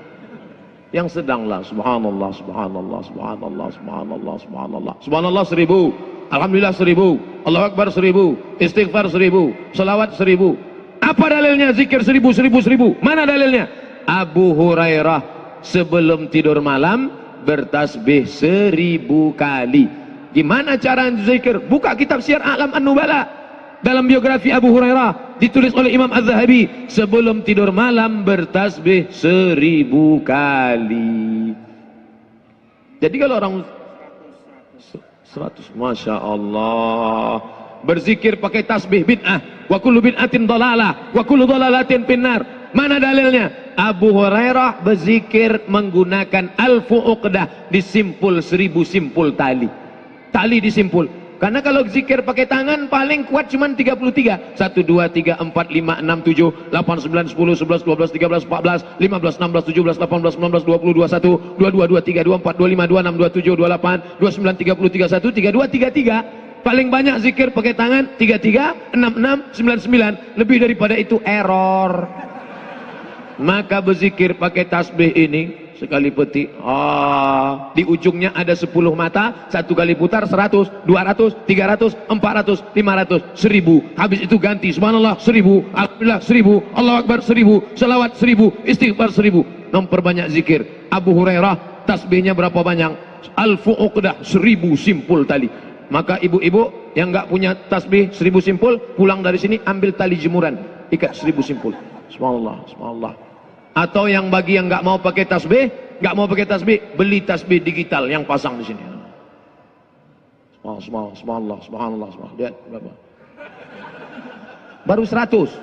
Yang sedanglah subhanallah subhanallah subhanallah subhanallah subhanallah subhanallah 1000, alhamdulillah 1000, Allahu akbar 1000, istighfar 1000, salawat 1000. Apa dalilnya zikir 1000 1000 1000? Mana dalilnya? Abu Hurairah sebelum tidur malam bertasbih 1000 kali. Gimana cara zikir? Buka kitab Syiar A'lam An-Nubala. Dalam biografi Abu Hurairah ditulis oleh Imam Az-Zahabi, sebelum tidur malam bertasbih 1000 kali. Jadi kalau orang 100, Masya Allah, berzikir pakai tasbih bid'ah, wa kullu bid'atin dalalah, wa kullu dalalatin finnar. Mana dalilnya? Abu Hurairah berzikir menggunakan alfu uqdah, disimpul 1000 simpul tali. Tali disimpul. Karena kalau zikir pakai tangan paling kuat cuma 33. 1, 2, 3, 4, 5, 6, 7, 8, 9, 10, 11, 12, 13, 14, 15, 16, 17, 18, 19, 20, 21, 22, 23, 24, 25, 26, 27, 28, 29, 30, 31, 32, 33. Paling banyak zikir pakai tangan 33, 66, 99. Lebih daripada itu error. Maka berzikir pakai tasbih ini sekali petik, di ujungnya ada 10 mata, satu kali putar 100, 200, 300, 400, 500, 1000. Habis itu ganti subhanallah 1000, alhamdulillah 1000, Allahu akbar 1000, salawat 1000, istighfar 1000. Memperbanyak zikir. Abu Hurairah tasbihnya berapa banyak? Alfu uqdah, 1000 simpul tali. Maka ibu-ibu yang enggak punya tasbih 1000 simpul, pulang dari sini ambil tali jemuran, ikat 1000 simpul. Subhanallah, subhanallah. Atau yang bagi yang nggak mau pakai tasbih, beli tasbih digital yang pasang di sini. Subhanallah, subhanallah, subhanallah. Lihat berapa? Baru 100,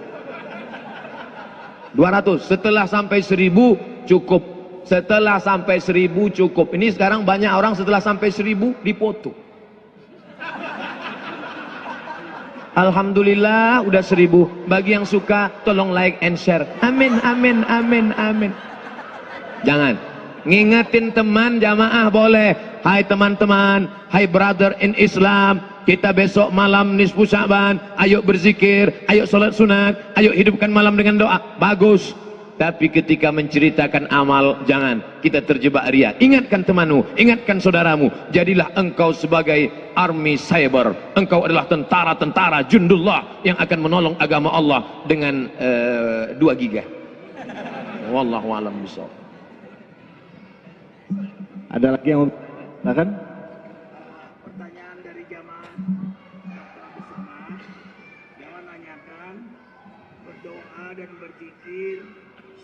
200. Setelah sampai 1000 cukup. Setelah sampai 1000 cukup. Ini sekarang banyak orang setelah sampai 1000 dipoto. Alhamdulillah udah 1000. Bagi yang suka tolong like and share. Amin, amin, amin, amin. Jangan. Ngingetin teman jamaah boleh. Hai teman-teman, hai brother in Islam, kita besok malam nisfu Sya'ban, ayo berzikir, ayo sholat sunat, ayo hidupkan malam dengan doa. Bagus. Tapi ketika menceritakan amal, jangan kita terjebak ria. Ingatkan temanmu, ingatkan saudaramu. Jadilah engkau sebagai army cyber. Engkau adalah tentara-tentara jundullah yang akan menolong agama Allah dengan 2 giga. Wallahu a'lam bishawab. Ada lagi yang silakan? Pertanyaan dari jamaah bersama, jamaah nanyakan berdoa dan berzikir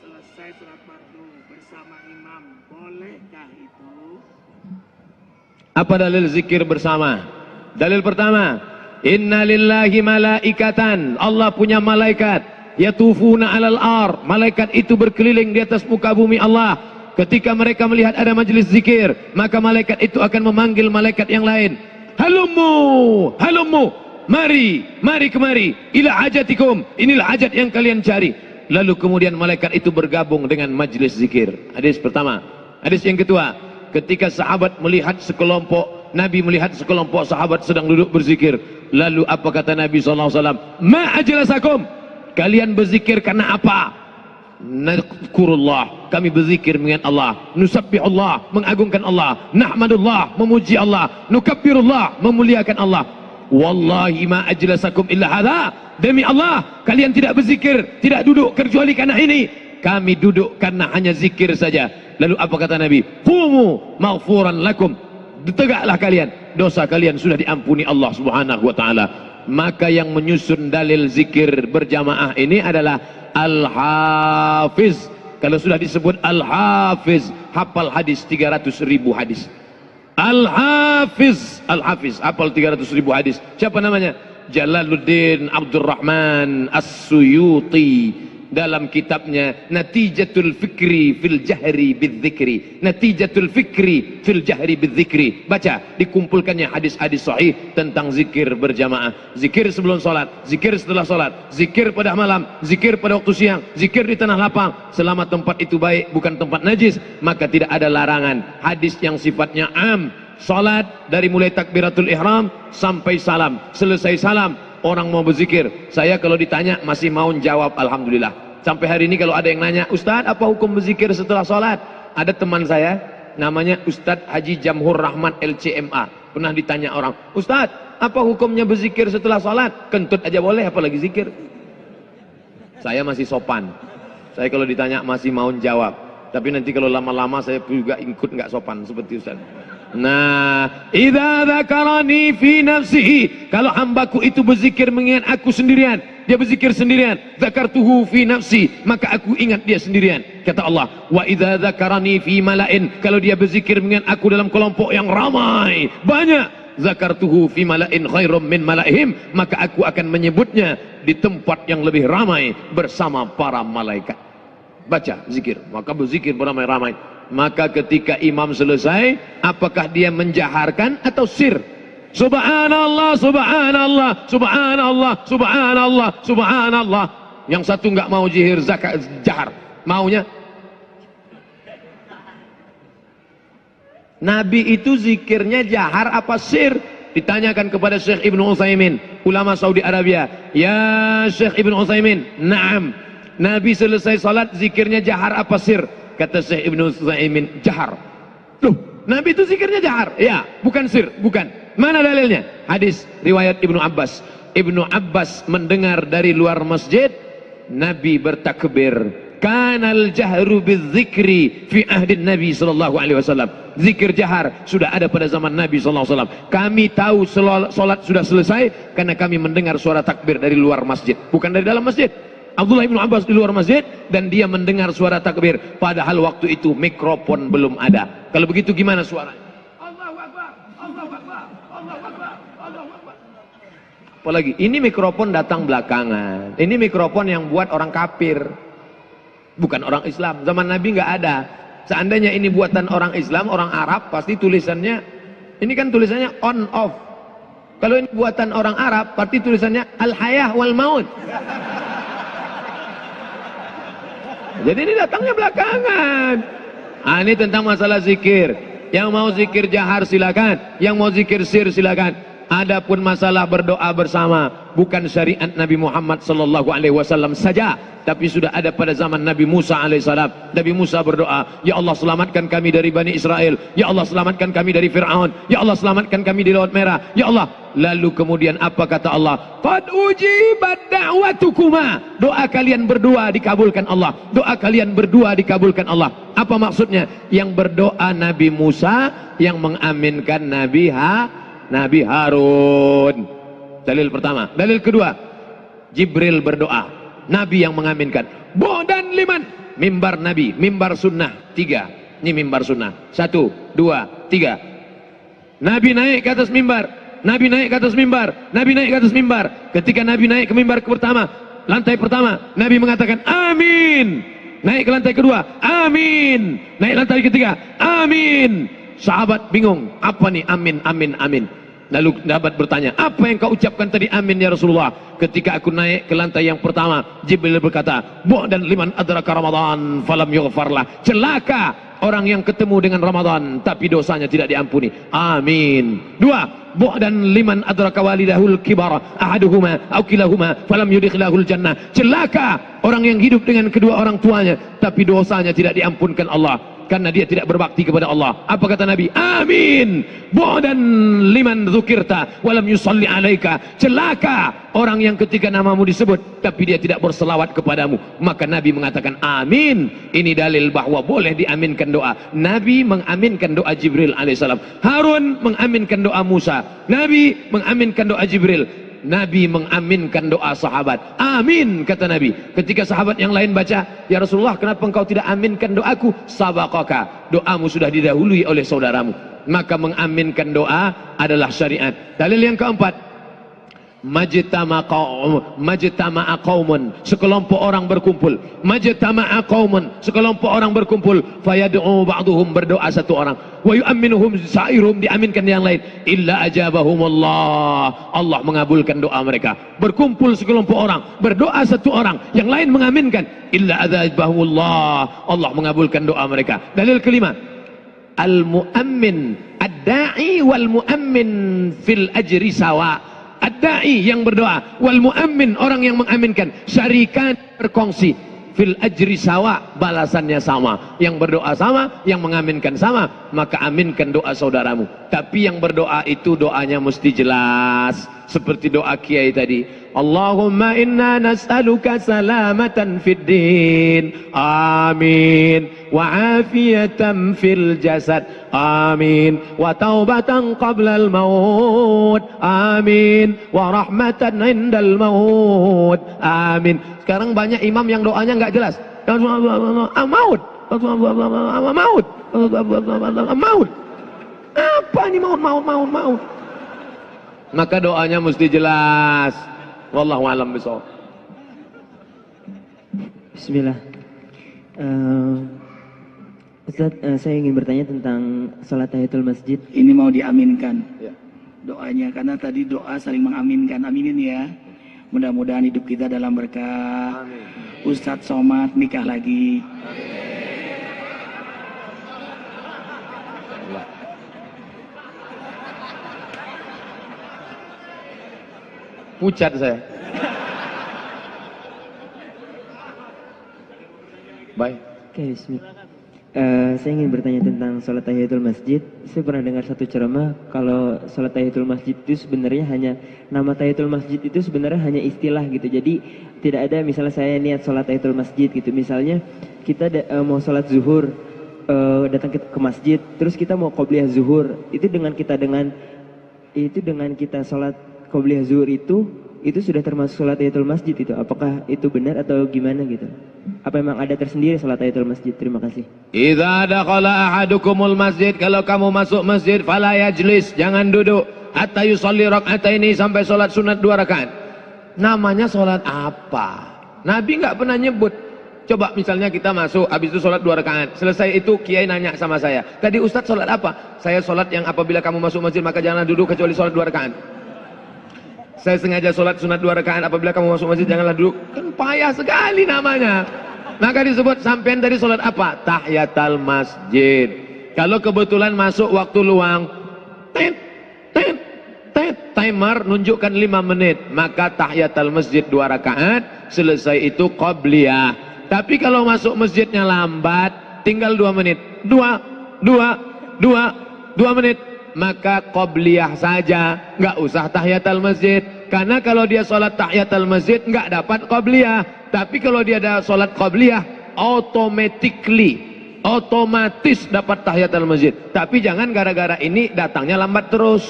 selesai sholat fardu bersama imam, bolehkah itu? Apa dalil zikir bersama? Dalil pertama, inna lillahi malaikatan, Allah punya malaikat, yatufuna alal ar, malaikat itu berkeliling di atas muka bumi Allah. Ketika mereka melihat ada majelis zikir, maka malaikat itu akan memanggil malaikat yang lain. Halummu, halummu, mari, mari kemari, ila hajatikum, inilah hajat yang kalian cari. Lalu kemudian malaikat itu bergabung dengan majelis zikir. Hadis pertama. Hadis yang kedua, ketika sahabat melihat sekelompok, Nabi melihat sekelompok sahabat sedang duduk berzikir. Lalu apa kata Nabi SAW? Ma ajlasakum, kalian berzikir karena apa? Nadkurullah, kami berzikir mengingat Allah. Nusabbihullah, mengagungkan Allah. Nahmadullah, memuji Allah. Nukabbirullah, memuliakan Allah. Wallahi ma ajlasakum illa hadha, demi Allah kalian tidak berzikir, tidak duduk kecuali karena ini. Kami duduk karena hanya zikir saja. Lalu apa kata Nabi? Qumu maghfuran lakum, tegaklah kalian, dosa kalian sudah diampuni Allah Subhanahu wa taala. Maka yang menyusun dalil zikir berjamaah ini adalah Al-Hafiz. Kalau sudah disebut Al-Hafiz, hafal hadis 300.000 hadis. Al-Hafiz, Al-Hafiz, hafal 300.000 hadis. Siapa namanya? Jalaluddin Abdurrahman As-Suyuti. dalam kitabnya Natijatul Fikri fil Jahri Bidzikri. Natijatul Fikri fil Jahri Bidzikri. Baca, dikumpulkannya hadis-hadis sahih tentang zikir berjamaah. Zikir sebelum salat, zikir setelah salat, zikir pada malam, zikir pada waktu siang, zikir di tanah lapang. Selama tempat itu baik, bukan tempat najis, maka tidak ada larangan. Hadis yang sifatnya am. Salat dari mulai takbiratul ihram sampai salam. Selesai salam, orang mau berzikir. Saya kalau ditanya masih mau jawab alhamdulillah. Sampai hari ini kalau ada yang nanya, Ustadz apa hukum berzikir setelah sholat? Ada teman saya namanya Ustadz Haji Jamhur Rahman LCMA. Pernah ditanya orang, Ustadz apa hukumnya berzikir setelah sholat? Kentut aja boleh, apalagi zikir. Saya masih sopan. Saya kalau ditanya masih mau jawab. Tapi nanti kalau lama-lama saya juga ikut nggak sopan seperti Ustadz. Nah, idza dzakarani fi nafsihi, kalau hambaku itu berzikir mengingat aku sendirian, dia berzikir sendirian, dzakartuhu fi nafsi, maka aku ingat dia sendirian. Kata Allah, wa idza dzakarani fi mala'in, kalau dia berzikir mengingat aku dalam kelompok yang ramai, banyak, dzakartuhu fi mala'in khairum min mala'ihim, maka aku akan menyebutnya di tempat yang lebih ramai bersama para malaikat. Baca zikir, maka berzikir beramai-ramai. Maka ketika imam selesai, apakah dia menjaharkan atau sir? Subhanallah, subhanallah, subhanallah, subhanallah, subhanallah. Yang satu nggak mau jihir zakat jahar, maunya Nabi itu zikirnya jahar apa sir? Ditanyakan kepada Syekh Ibnu Utsaimin, ulama Saudi Arabia. Ya Syekh Ibnu Utsaimin, na'am. Nabi selesai salat zikirnya jahar apa sir? Kata Syekh Ibnu Utsaimin, jahar. Loh, Nabi itu zikirnya jahar? Ya, bukan sir, bukan. Mana dalilnya? Hadis riwayat Ibnu Abbas. Ibnu Abbas mendengar dari luar masjid Nabi bertakbir. Kanal jahru bidzikri fi ahdi Nabi sallallahu alaihi wasallam. Zikir jahar sudah ada pada zaman Nabi sallallahu alaihi wasallam. Kami tahu salat sudah selesai karena kami mendengar suara takbir dari luar masjid, bukan dari dalam masjid. Abdullah bin Abbas di luar masjid dan dia mendengar suara takbir, padahal waktu itu mikrofon belum ada. Kalau begitu gimana suaranya? Allahu Akbar, Allahu Akbar, Allahu Akbar, Allahu Akbar. Apalagi ini mikrofon datang belakangan. Ini mikrofon yang buat orang kafir, bukan orang Islam. Zaman Nabi nggak ada. Seandainya ini buatan orang Islam, orang Arab, pasti tulisannya, ini kan tulisannya on off. Kalau ini buatan orang Arab, pasti tulisannya al-hayah wal maut. Jadi ini datangnya belakangan. Ini tentang masalah zikir. Yang mau zikir jahar silakan, yang mau zikir sir silakan. Adapun masalah berdoa bersama, bukan syariat Nabi Muhammad sallallahu alaihi wasallam saja, tapi sudah ada pada zaman Nabi Musa alaihissalam. Nabi Musa berdoa, ya Allah selamatkan kami dari Bani Israel, ya Allah selamatkan kami dari Fir'aun, ya Allah selamatkan kami di Laut Merah, ya Allah. Lalu kemudian apa kata Allah? Qad ujibat da'watukuma, doa kalian berdua dikabulkan Allah, doa kalian berdua dikabulkan Allah. Apa maksudnya? Yang berdoa Nabi Musa, yang mengaminkan Nabi Harun. Dalil pertama. Dalil kedua, Jibril berdoa, Nabi yang mengaminkan. Dan liman, mimbar Nabi, mimbar sunnah. 3. Ini mimbar sunnah. 1, 2, 3. Nabi naik ke atas mimbar, Nabi naik ke atas mimbar, Nabi naik ke atas mimbar. Ketika Nabi naik ke mimbar pertama, lantai pertama, Nabi mengatakan amin. Naik ke lantai kedua, amin. Naik lantai ketiga, amin. Sahabat bingung, apa nih amin, amin, amin. Lalu sahabat bertanya, apa yang kau ucapkan tadi amin ya Rasulullah? Ketika aku naik ke lantai yang pertama, Jibril berkata, dan liman adraka Ramadan falam yughfarlah. Celaka orang yang ketemu dengan Ramadan tapi dosanya tidak diampuni. Amin. 2, dan liman adraka walidahul kibara ahaduhuma aw kilahuma falam yudkhilahul jannah. Celaka orang yang hidup dengan kedua orang tuanya tapi dosanya tidak diampunkan Allah karena dia tidak berbakti kepada Allah. Apa kata Nabi? Amin. Dan liman dzukirta walam yusalli alaika. Celaka orang yang ketika namamu disebut tapi dia tidak berselawat kepadamu. Maka Nabi mengatakan amin. Ini dalil bahwa boleh diaminkan doa. Nabi mengaminkan doa Jibril alaihissalam. Harun mengaminkan doa Musa. Nabi mengaminkan doa Jibril. Nabi mengaminkan doa sahabat. Amin, kata Nabi. Ketika sahabat yang lain baca, ya Rasulullah kenapa engkau tidak aminkan doaku? Sabaqaka, doamu sudah didahului oleh saudaramu. Maka mengaminkan doa adalah syariat. Dalil yang keempat, Majtama'a qaumun, sekelompok orang berkumpul. Majtama'a qaumun, sekelompok orang berkumpul. Fayad'u ba'duhum, berdoa satu orang. Wa yu'minuhum sa'iruhum, diaminkan yang lain. Illa ajabahumullah, Allah mengabulkan doa mereka. Berkumpul sekelompok orang, berdoa satu orang, yang lain mengaminkan. Illa ajabahumullah, Allah mengabulkan doa mereka. Dalil kelima, al-mu'ammin, ad-da'i wal mu'ammin fil ajri sawa. Ad-da'i yang berdoa, wal mu'ammin orang yang mengaminkan, syarikan berkongsi, fil ajri sawa, balasannya sama. Yang berdoa sama, yang mengaminkan sama, maka aminkan doa saudaramu. Tapi yang berdoa itu doanya mesti jelas, seperti doa kiai tadi. Allahumma inna nas'aluka salamatan fid din, amin, wa afiyatan fil jasad, amin, wa taubatan qabla al maut, amin, wa rahmatan indal maut, amin. Sekarang banyak imam yang doanya nggak jelas. Maut, maut, maut. Apa ini maut? Maka doanya mesti jelas. Wallahu a'lam bishawab. Bismillah. Ustaz, saya ingin bertanya tentang salat tahiyatul masjid. Ini mau diaminkan doanya, karena tadi doa saling mengaminkan. Aminin ya. Mudah-mudahan hidup kita dalam berkah. Ustadz Somad nikah lagi. Pucat saya. Baik. Oke, bismillah. Saya ingin bertanya tentang salat tahiyatul masjid. Saya pernah dengar satu ceramah kalau salat tahiyatul masjid itu sebenarnya hanya, nama tahiyatul masjid itu sebenarnya hanya istilah gitu. Jadi tidak ada misalnya saya niat salat tahiyatul masjid gitu. Misalnya kita mau salat zuhur, datang ke masjid, terus kita mau qobliyah zuhur, itu dengan kita salat qobliyah zuhur itu sudah termasuk salat tahiyatul masjid itu. Apakah itu benar atau gimana gitu? Apa memang ada tersendiri salat tahiyatul masjid? Terima kasih. Idza dakhala ahadukumul masjid, kalau kamu masuk masjid, fala yajlis, jangan duduk, hatta yusalli rak'ataini, sampai salat sunat 2 rakaat. Namanya salat apa? Nabi enggak pernah nyebut. Coba misalnya kita masuk, habis itu salat 2 rakaat. Selesai itu kiai nanya sama saya, "Tadi Ustaz salat apa?" "Saya salat yang apabila kamu masuk masjid maka jangan duduk kecuali salat 2 rakaat." "Saya sengaja sholat sunat 2 rakaat, apabila kamu masuk masjid janganlah duduk." Kan payah sekali namanya. Maka disebut sampean tadi sholat apa? Tahiyatul masjid. Kalau kebetulan masuk waktu luang, timer nunjukkan 5 menit, maka tahiyatul masjid 2 rakaat, selesai itu qobliyah. Tapi kalau masuk masjidnya lambat, tinggal 2 menit, 2 menit, maka qobliyah saja, nggak usah tahiyatul masjid. Karena kalau dia sholat tahiyatul masjid nggak dapat qobliyah. Tapi kalau dia ada sholat qobliyah, otomatis dapat tahiyatul masjid. Tapi jangan gara-gara ini datangnya lambat terus.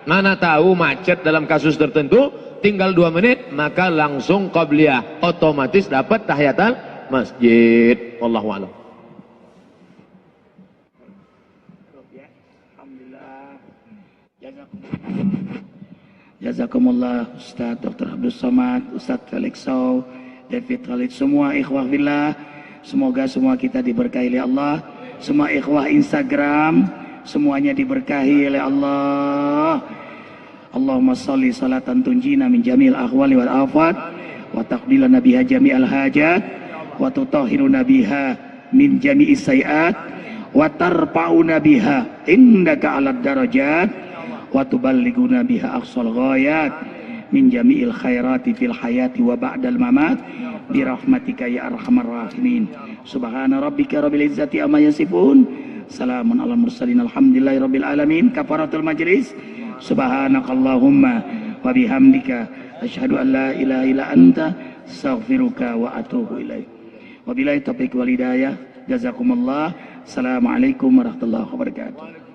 Mana tahu macet dalam kasus tertentu, tinggal 2 menit maka langsung qobliyah, otomatis dapat tahiyatul masjid. Wallahu a'lam. Jazakumullah Ustaz Dr. Abdul Somad, Ustaz Felix Sow, David Khalid, semua ikhwah fillah. Semoga semua kita diberkahi oleh Allah. Semua ikhwah Instagram semuanya diberkahi oleh Allah. Allahumma salli salatan tunjina min jamil ahwali wal afat, wa taqdilana biha jami'al hajat, wa tutahhiruna biha min jami'is sayiat, wa tarfa'una biha indaka 'alad darajat, wa tuballighuna biha aqsal ghayat min jami'il khairati fil hayati wa ba'dal mamat bi rahmatika ya arhamar rahimin. Subhana rabbika rabbil izzati amma yasifun, salamun alal mursalin, alhamdulillahi rabbil alamin. Kafaratul majlis. Subhanakallahumma wa bihamdika asyhadu an la ilaha illa anta astaghfiruka wa atubu ilaik. Wabillahi taufiq wal hidayah. Jazakumullah. Assalamualaikum warahmatullahi wabarakatuh.